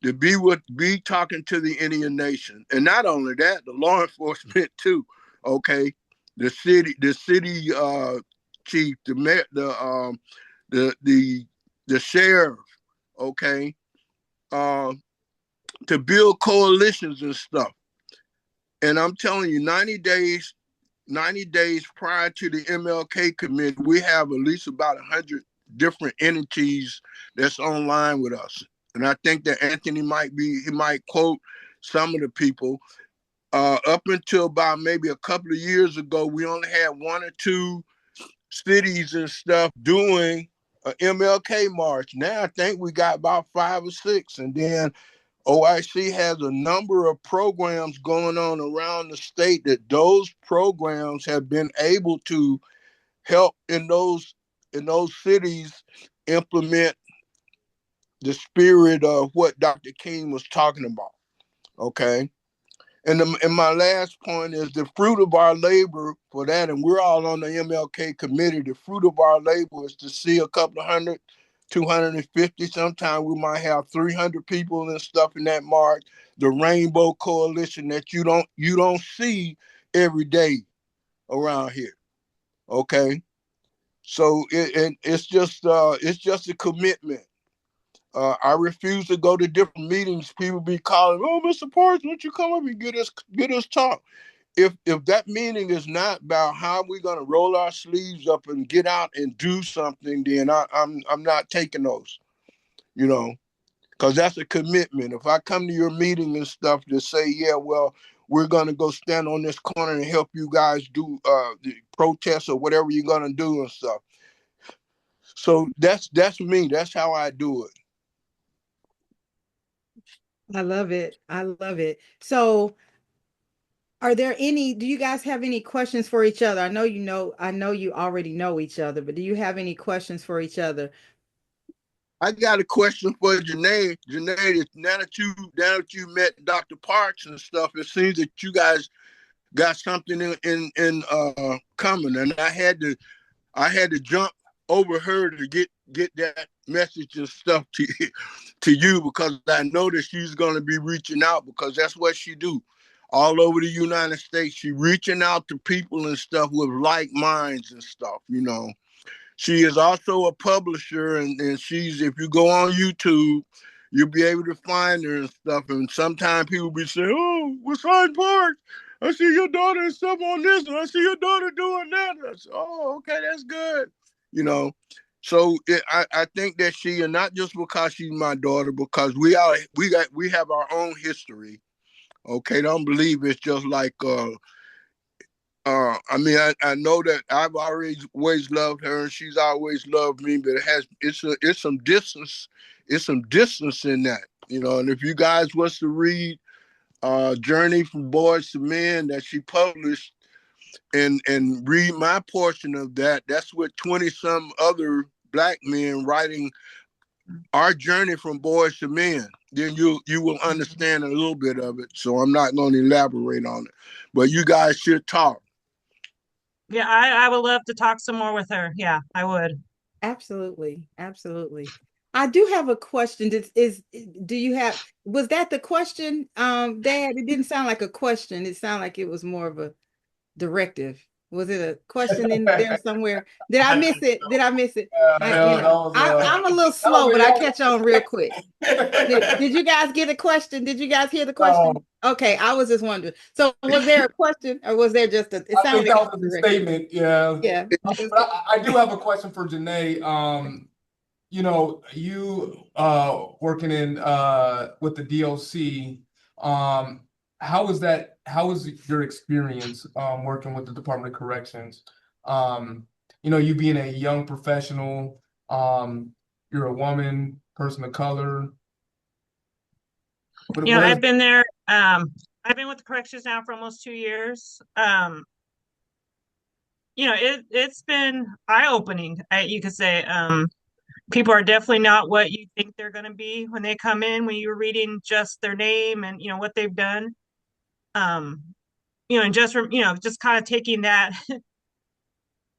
to be talking to the Indian Nation, and not only that, the law enforcement too. Okay, the city chief, the mayor, the sheriff. Okay, to build coalitions and stuff. And I'm telling you, 90 days prior to the MLK committee, we have at least about 100 different entities that's online with us. And I think that Anthony might quote some of the people. Up until about maybe a couple of years ago, we only had one or two cities and stuff doing an MLK march. Now I think we got about 5 or 6. And then OIC has a number of programs going on around the state that those programs have been able to help in those cities implement the spirit of what Dr. King was talking about. Okay. And my last point is the fruit of our labor for that, and we're all on the MLK committee, the fruit of our labor is to see a couple of 100, 250, sometimes we might have 300 people and stuff in that march, the Rainbow Coalition that you don't see every day around here. Okay. So it's just a commitment. I refuse to go to different meetings. People be calling, "Oh, Mr. Parks, why don't you come up and get us talk?" If that meeting is not about how we're gonna roll our sleeves up and get out and do something, then I'm not taking those, you know, because that's a commitment. If I come to your meeting and stuff to say, yeah, well, we're gonna go stand on this corner and help you guys do the protests or whatever you're gonna do and stuff. So that's me. That's how I do it. I love it. I love it. So do you guys have any questions for each other? I know you already know each other, but do you have any questions for each other? I got a question for Janae. Janae, now that you met Dr. Parks and stuff, it seems that you guys got something in common, and I had to jump over her to get that message and stuff to you, because I know that she's going to be reaching out, because that's what she do all over the United States. She reaching out to people and stuff with like minds and stuff, you know. She is also a publisher, and if you go on YouTube, you'll be able to find her and stuff. And sometimes people be saying, "Oh, what's on Park? I see your daughter and stuff on this, and I see your daughter doing that." I say, "Oh, okay, that's good." You know, so I think that and not just because she's my daughter, because we have our own history. Okay, don't believe it's just like I mean, I know that I've always loved her, and she's always loved me, but it's some distance. It's some distance in that, you know. And if you guys was to read Journey from Boys to Men that she published, and read my portion of that, that's with 20 some other Black men writing our journey from boys to men. Then you will understand a little bit of it. So I'm not going to elaborate on it, but you guys should talk. Yeah, I would love to talk some more with her. Yeah, I would. Absolutely. Absolutely. I do have a question. Was that the question, Dad? It didn't sound like a question. It sounded like it was more of a directive. Was it a question in there somewhere? Did I miss it? Did I miss it? I'm a little slow, but I catch on real quick. Did you guys get a question? Did you guys hear the question? Okay, I was just wondering. So was there a question, or was there just it sounded like that was a statement, yeah. Yeah. But I do have a question for Janae. you know, you working in with the DOC, how is that, how was your experience working with the Department of Corrections? You know, you being a young professional, you're a woman, person of color. What is I've been there. I've been with the corrections now for almost 2 years. It's been eye-opening, you could say. People are definitely not what you think they're going to be when they come in, when you're reading just their name and, what they've done. Um, and just kind of taking that,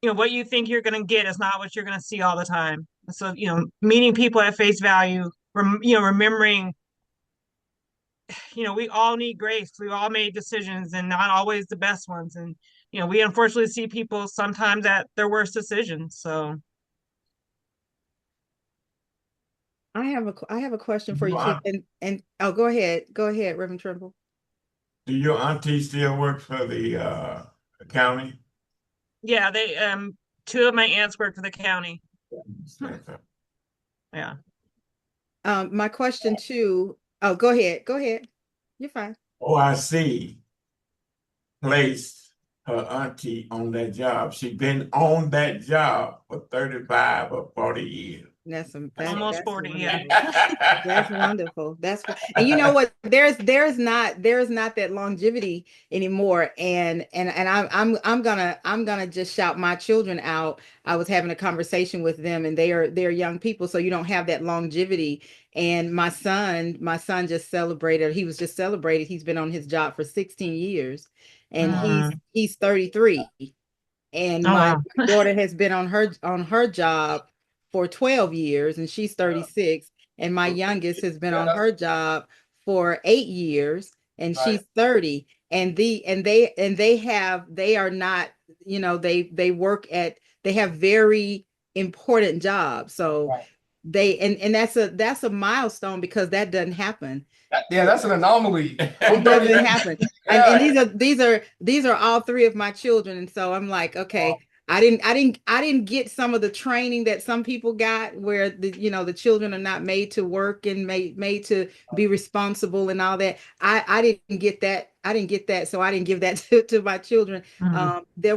what you think you're going to get is not what you're going to see all the time. So, meeting people at face value, remembering, we all need grace. We all made decisions and not always the best ones. And, we unfortunately see people sometimes at their worst decisions. So, I have a question for you You too. aunt, And oh, go ahead, Reverend Trimble. do your auntie still work for the county? yeah, two of my aunts work for the county. Yeah. My question too. Oh, go ahead. Go ahead. You're fine. OIC placed her auntie on that job. She been on that job for 35 or 40 years. Almost That's 40, yeah. wonderful. That's wonderful. And you know what? There's not that longevity anymore. And I'm gonna just shout my children out. I was having a conversation with them, and they're young people, so you don't have that longevity. And my son just celebrated. He was just celebrated. He's been on his job for 16 years, and Mm. he's 33. And Oh, my wow. daughter has been on her job for 12 years, and she's 36. And my youngest has been yeah, on that's her job for 8 years, and right, she's 30. And they are not, they work at, they have very important jobs. So right. and that's a milestone, because that doesn't happen. Yeah, that's an anomaly. It I'm telling doesn't you. happen. And Yeah. these are all three of my children. And so I'm like, okay, I didn't get some of the training that some people got, where the children are not made to work and made to be responsible and all that. I didn't get that. I didn't get that. So I didn't give that to my children. Mm. There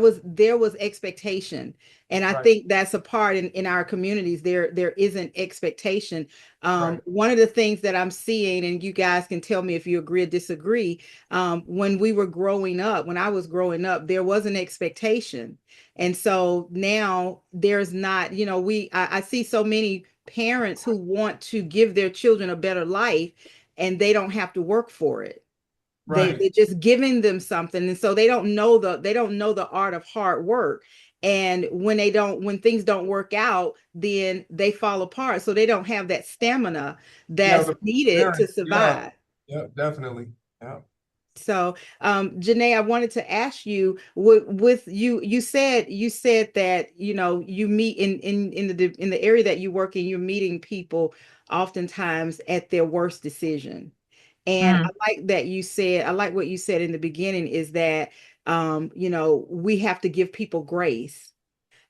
was expectation. And I Right, think that's a part in our communities. There isn't expectation. right, One of the things that I'm seeing, and you guys can tell me if you agree or disagree, when I was growing up, there was an expectation. And so now there's not, I see so many parents who want to give their children a better life, and they don't have to work for it. right. They're just giving them something. And so they don't know the art of hard work. And when things don't work out, then they fall apart. So they don't have that stamina Yeah, that's the needed to parents, yeah, survive. yeah, definitely. Yeah. So, Janae, I wanted to ask you, with you said that you meet in the area that you work in, you're meeting people oftentimes at their worst decision. And Mm. I like what you said in the beginning, is that we have to give people grace.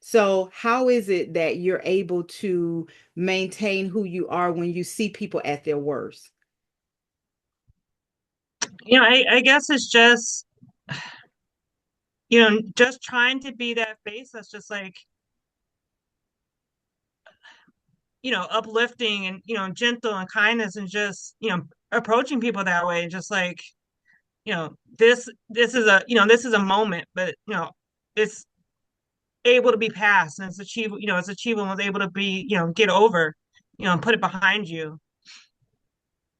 So how is it that you're able to maintain who you are when you see people at their worst? I guess it's just, just trying to be that face that's just like, uplifting and, gentle and kindness, and just, approaching people that way. Just like, this is a moment, but, it's able to be passed, and it's achievable, it's achievable, and it's able to be, get over, and put it behind you.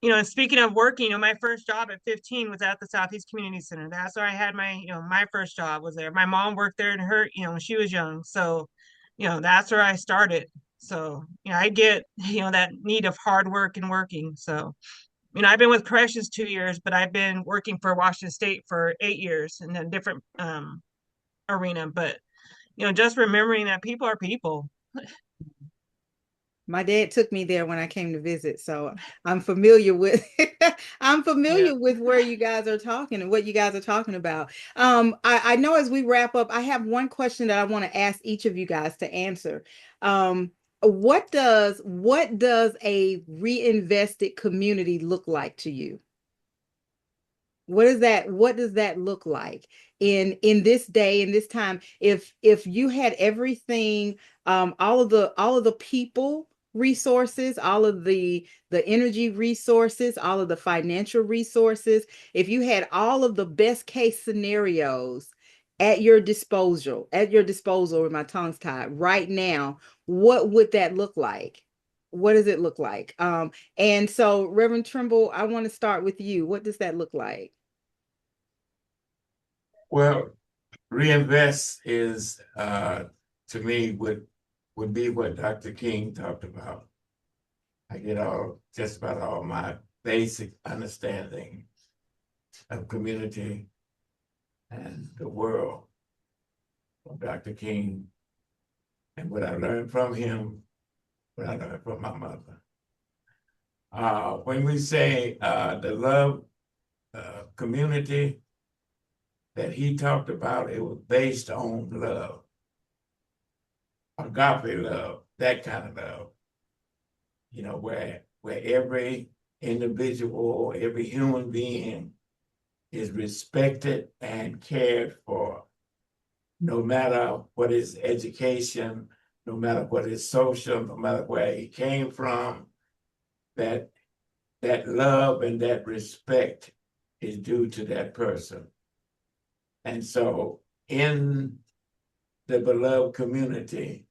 And speaking of working, my first job at 15 was at the Southeast Community Center. That's where I had my first job was there. My mom worked there, and her, when she was young. So, that's where I started. So, I get, that need of hard work and working. So, I've been with corrections 2 years, but I've been working for Washington State for 8 years in a different arena. But, just remembering that people are people. My dad took me there when I came to visit, so I'm familiar with I'm Yeah. familiar with where you guys are talking and what you guys are talking about. I know as we wrap up, I have one question that I want to ask each of you guys to answer. Um, what does a reinvested community look like to you? What does that look like in this day, in this time? If you had everything, all of the people resources, all of the energy resources, all of the financial resources, if you had all of the best case scenarios at your disposal, with my tongue's tied right now, what would that look like? What does it look like? And so, Reverend Trimble, I want to start with you. What does that look like? Well, reinvest is to me would be what Dr. King talked about. I get just about all my basic understanding of community and the world from Dr. King, and what I learned from him, what I learned from my mother. When we say the love community that he talked about, it was based on love, agape love, that kind of love. You know, where every individual, every human being is respected and cared for, no matter what his education, no matter what his social, no matter where he came from, that love and that respect is due to that person. And so in the beloved community,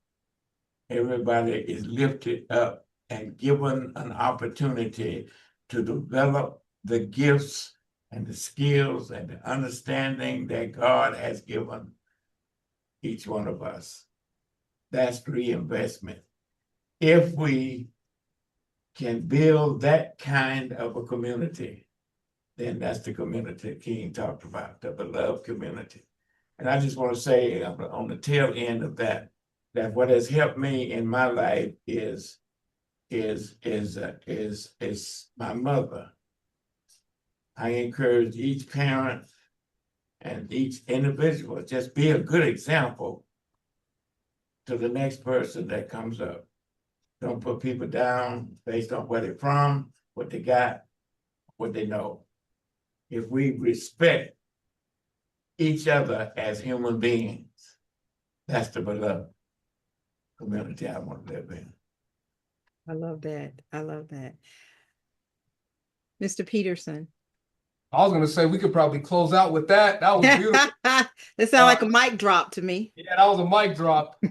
everybody is lifted up and given an opportunity to develop the gifts and the skills and the understanding that God has given each one of us. That's reinvestment. If we can build that kind of a community, then that's the community King talked about, the beloved community. And I just want to say on the tail end of that what has helped me in my life is my mother. I encourage each parent and each individual, just be a good example to the next person that comes up. Don't put people down based on where they're from, what they got, what they know. If we respect each other as human beings, that's the beloved community I want to live in. I love that. I love that. Mr. Peterson. I was gonna say we could probably close out with that. That was beautiful. That sounded like a mic drop to me. Yeah, that was a mic drop.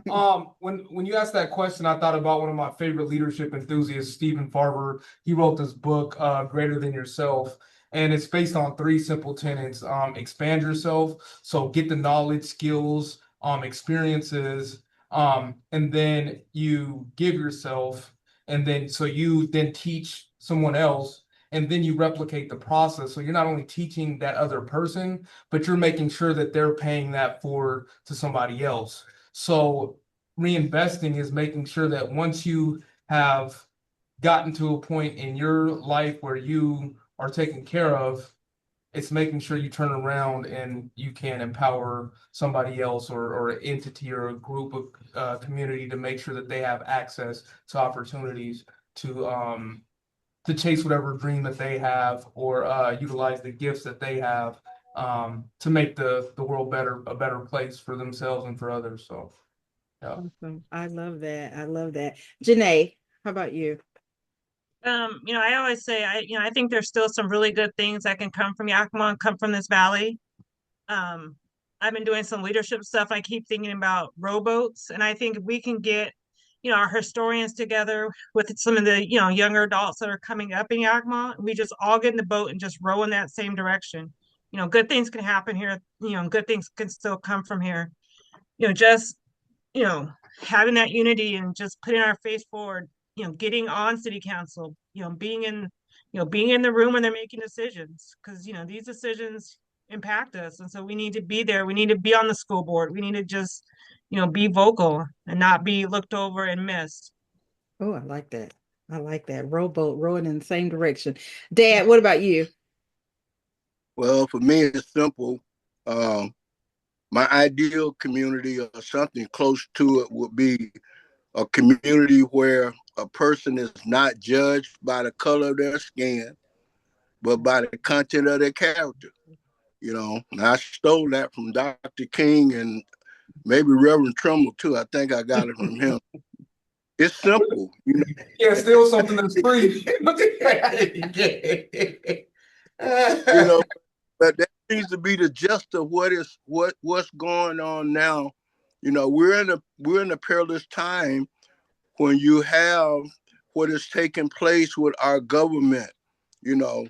When you asked that question, I thought about one of my favorite leadership enthusiasts, Stephen Farber. He wrote this book, Greater Than Yourself, and it's based on three simple tenets. Expand yourself, so get the knowledge, skills, experiences, and then you give yourself, and then so you then teach someone else, and then you replicate the process. So you're not only teaching that other person, but you're making sure that they're paying that forward to somebody else. So reinvesting is making sure that once you have gotten to a point in your life where you are taken care of, it's making sure you turn around and you can empower somebody else or an entity or a group of community to make sure that they have access to opportunities to chase whatever dream that they have, or utilize the gifts that they have, to make the world a better place for themselves and for others. So, yeah. Awesome. I love that. I love that. Janae, how about you? I always say I think there's still some really good things that can come from Yakima and come from this valley. Um, I've been doing some leadership stuff. I keep thinking about rowboats, and I think if we can get, our historians together with some of the, younger adults that are coming up in Yakima, we just all get in the boat and just row in that same direction. Good things can happen here. Good things can still come from here. Just you know, having that unity and just putting our face forward, getting on city council, being in the room when they're making decisions, because, these decisions impact us. And so we need to be there. We need to be on the school board. We need to just, be vocal and not be looked over and missed. Oh, I like that. I like that. Rowboat rowing in the same direction. Dad, what about you? Well, for me, it's simple. My ideal community or something close to it would be a community where a person is not judged by the color of their skin, but by the content of their character. You know, and I stole that from Dr. King and maybe Reverend Trumbull too. I think I got it from him. It's simple, you know. Yeah, still something that's free. You know, but that needs to be the gist of what's going on now. You know, we're in a perilous time when you have what is taking place with our government. You know,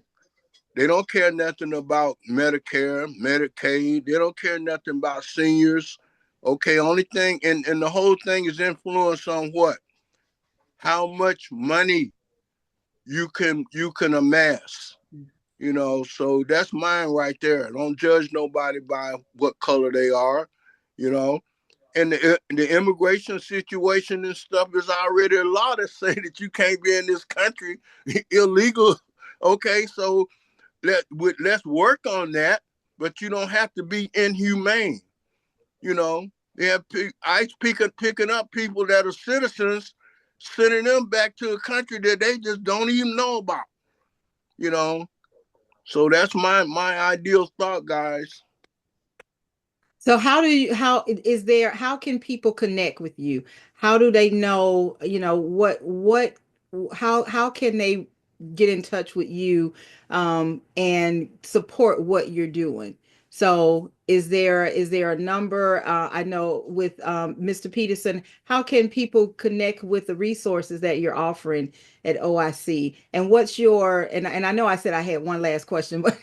they don't care nothing about Medicare, Medicaid. They don't care nothing about seniors. Okay, only thing, and the whole thing is influenced on what? How much money you can amass. You know, so that's mine right there. Don't judge nobody by what color they are. You know, and the immigration situation and stuff is already a law that say that you can't be in this country illegal. Okay, so let's work on that, but you don't have to be inhumane. You know, they have ICE picking up people that are citizens, sending them back to a country that they just don't even know about. You know, so that's my ideal thought, guys. So how can people connect with you? How do they know, how can they get in touch with you and support what you're doing? So is there a number? I know with Mr. Peterson, how can people connect with the resources that you're offering at OIC? And and I know I said I had one last question, but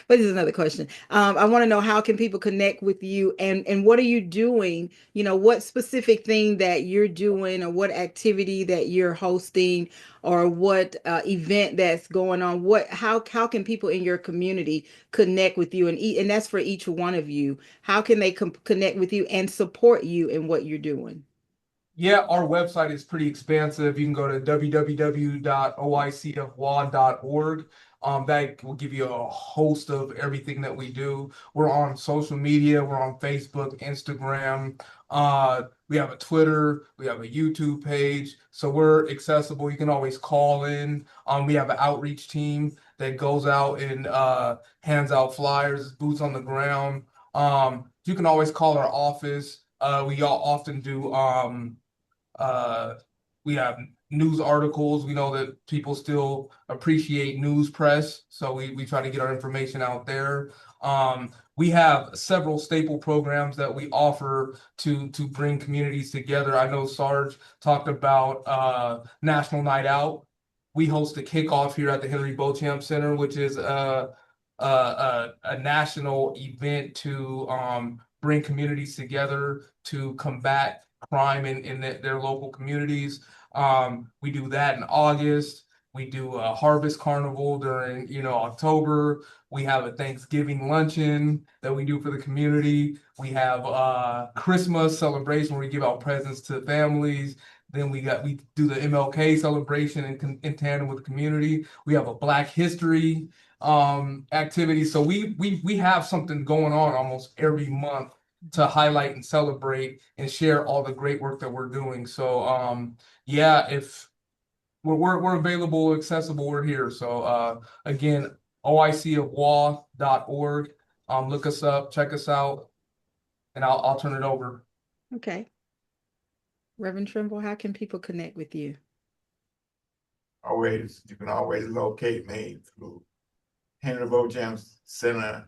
but this is another question. I want to know, how can people connect with you, and what are you doing? What specific thing that you're doing, or what activity that you're hosting, or what event that's going on? How can people in your community connect with you, and that's for each one of you? How can they connect with you and support you in what you're doing? Yeah, our website is pretty expansive. You can go to www.oicfwa.org. That will give you a host of everything that we do. We're on social media. We're on Facebook, Instagram. We have a Twitter. We have a YouTube page. So we're accessible. You can always call in. We have an outreach team that goes out and hands out flyers, boots on the ground. You can always call our office. We all often do uh, we have news articles. We know that people still appreciate news press, so we try to get our information out there. We have several staple programs that we offer to bring communities together. I know Sarge talked about National Night Out. We host a kickoff here at the Henry Beauchamp Center, which is a national event to bring communities together to combat crime in their local communities. We do that in August. We do a harvest carnival during, October. We have a Thanksgiving luncheon that we do for the community. We have Christmas celebration where we give out presents to families. Then we do the MLK celebration in tandem with the community. We have a Black History activity. So we have something going on almost every month to highlight and celebrate and share all the great work that we're doing. So yeah, if we're available, accessible, we're here. So again, oicofwa.org. Look us up, check us out, and I'll turn it over. Okay. Reverend Trimble, how can people connect with you? You can always locate me through Henry Beauchamp Center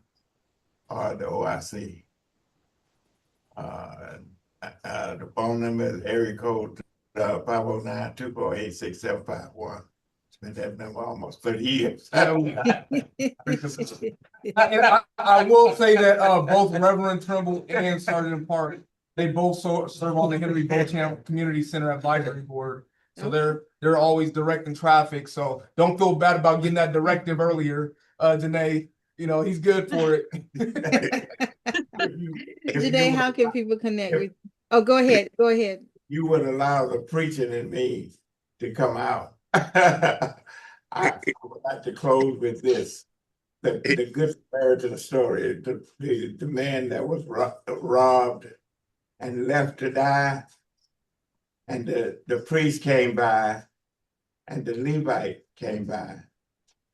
or the OIC. The phone number is area code 509-248-6751. It's been that number almost 30 years. I will say that both Reverend Trimble and Sergeant Park, they both serve on the Henry Beauchamp Community Center Advisory Board. So they're always directing traffic. So don't feel bad about getting that directive earlier, Janae. He's good for it. Janae, how can people connect with? Oh, go ahead. Go ahead. You would allow the preaching in me to come out. I would like to close with this. The Good Samaritan story. The man that was robbed and left to die. and the priest came by, and the Levite came by.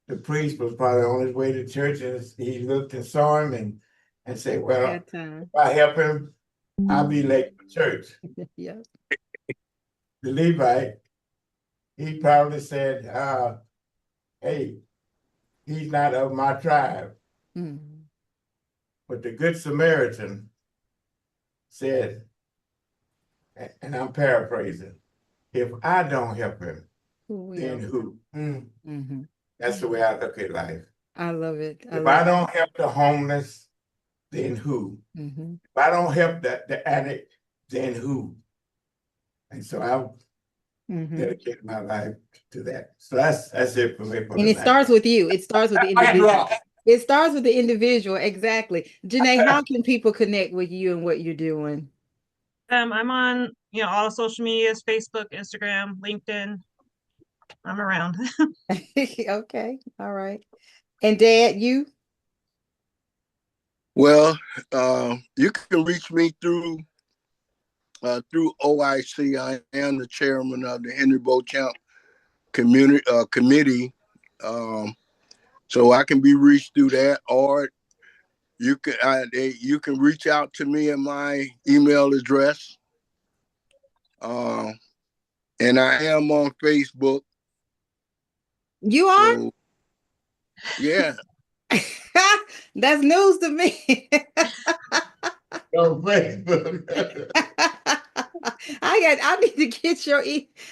The priest was probably on his way to church, and he looked and saw him and said, "Well, That time. if I help him, I'll be late for church." Yeah. The Levite, he probably said, "Hey, he's not of my tribe." Mm. But the Good Samaritan said, and I'm paraphrasing, "If I don't help him, Who then will? who?" Mm-hmm. That's the way I look at life. I love it. I If love I don't help the homeless, then who? it. Mm-hmm. If I don't help the addict, then who? And so I Mm-hmm. dedicate my life to that. So that's it for me for And it tonight. starts with you. It starts with the individual. It starts with the individual. Exactly. Janae, how can people connect with you and what you're doing? I'm on, all social medias, Facebook, Instagram, LinkedIn. I'm around. Okay. All right. And Dad, you? Well, you can reach me through OIC. I am the chairman of the Henry Beauchamp committee. Um, so I can be reached through that, or you can reach out to me at my email address. And I am on Facebook. You are? So yeah. That's news to me. On Facebook. I need to get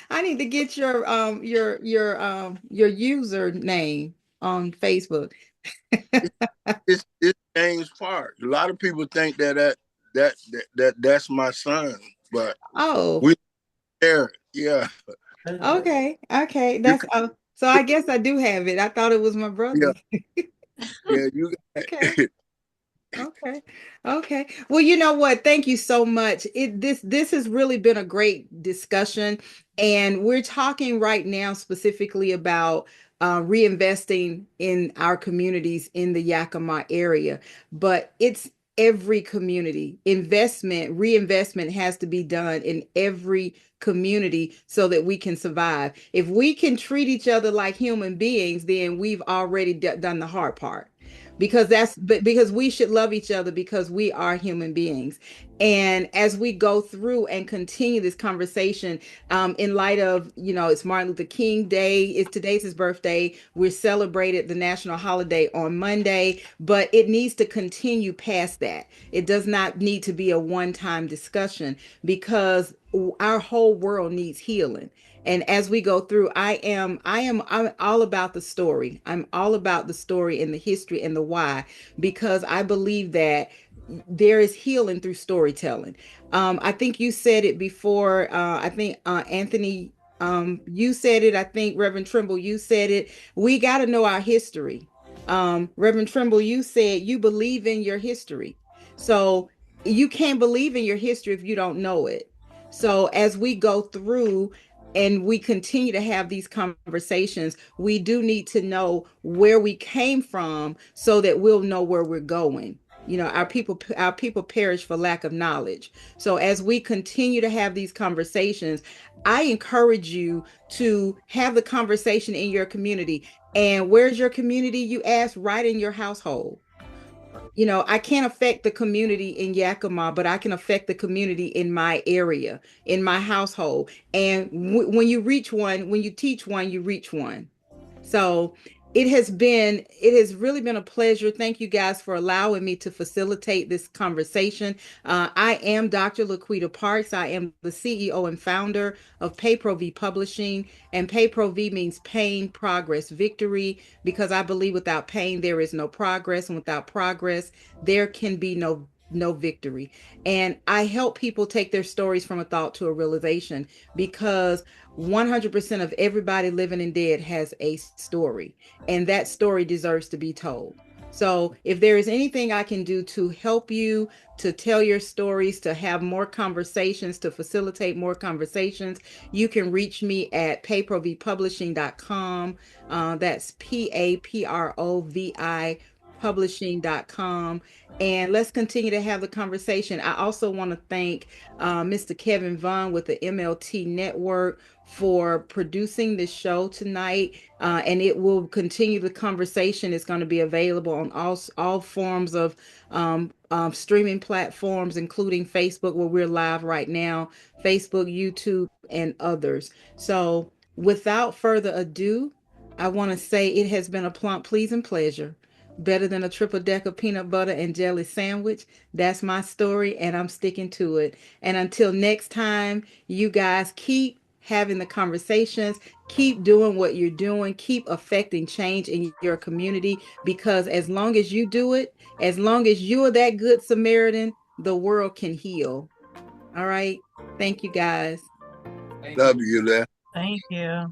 I need to get your username on Facebook. It's James Parks. A lot of people think that's my son, but Oh, we there. Yeah. okay. Okay. You That's can, so I guess I do have it. I thought it was my yeah, brother. yeah, you Okay. Okay. Okay. Well, you know what? Thank you so much. This has really been a great discussion, and we're talking right now specifically about reinvesting in our communities in the Yakima area. But it's every community. Reinvestment has to be done in every community so that we can survive. If we can treat each other like human beings, then we've already done the hard part, because we should love each other because we are human beings. And as we go through and continue this conversation, in light of, it's Martin Luther King Day, today's his birthday. We're celebrated the national holiday on Monday, but it needs to continue past that. It does not need to be a one-time discussion, because our whole world needs healing. And as we go through, I'm all about the story. I'm all about the story and the history and the why, because I believe that there is healing through storytelling. I think you said it before. I think Anthony, you said it. I think Reverend Trimble, you said it. We got to know our history. Reverend Trimble, you said you believe in your history. So you can't believe in your history if you don't know it. So as we go through and we continue to have these conversations, we do need to know where we came from so that we'll know where we're going. Our people perish for lack of knowledge. So as we continue to have these conversations, I encourage you to have the conversation in your community. And where's your community, you ask? Right in your household. I can't affect the community in Yakima, but I can affect the community in my area, in my household. And when you teach one, you reach one. So it has really been a pleasure. Thank you guys for allowing me to facilitate this conversation. I am Dr. Laquita Parks. I am the CEO and founder of PayProV Publishing, and PayProV means pain, progress, victory, because I believe without pain there is no progress, and without progress there can be no victory. And I help people take their stories from a thought to a realization, because 100% of everybody living and dead has a story, and that story deserves to be told. So, if there is anything I can do to help you to tell your stories, to have more conversations, to facilitate more conversations, you can reach me at payprovpublishing.com. That's PAPROVI publishing.com. And let's continue to have the conversation. I also want to thank Mr. Kevin Vaughn with the MLT Network for producing this show tonight. And it will continue the conversation. It's going to be available on all forms of streaming platforms, including Facebook, where we're live right now, Facebook, YouTube, and others. So without further ado, I want to say it has been a plump, pleasing pleasure. Better than a triple decker peanut butter and jelly sandwich. That's my story, and I'm sticking to it. And until next time, you guys keep having the conversations, keep doing what you're doing, keep affecting change in your community, because as long as you do it, as long as you're that good Samaritan, the world can heal. All right. Thank you guys. Thank you. Love you there. Thank you.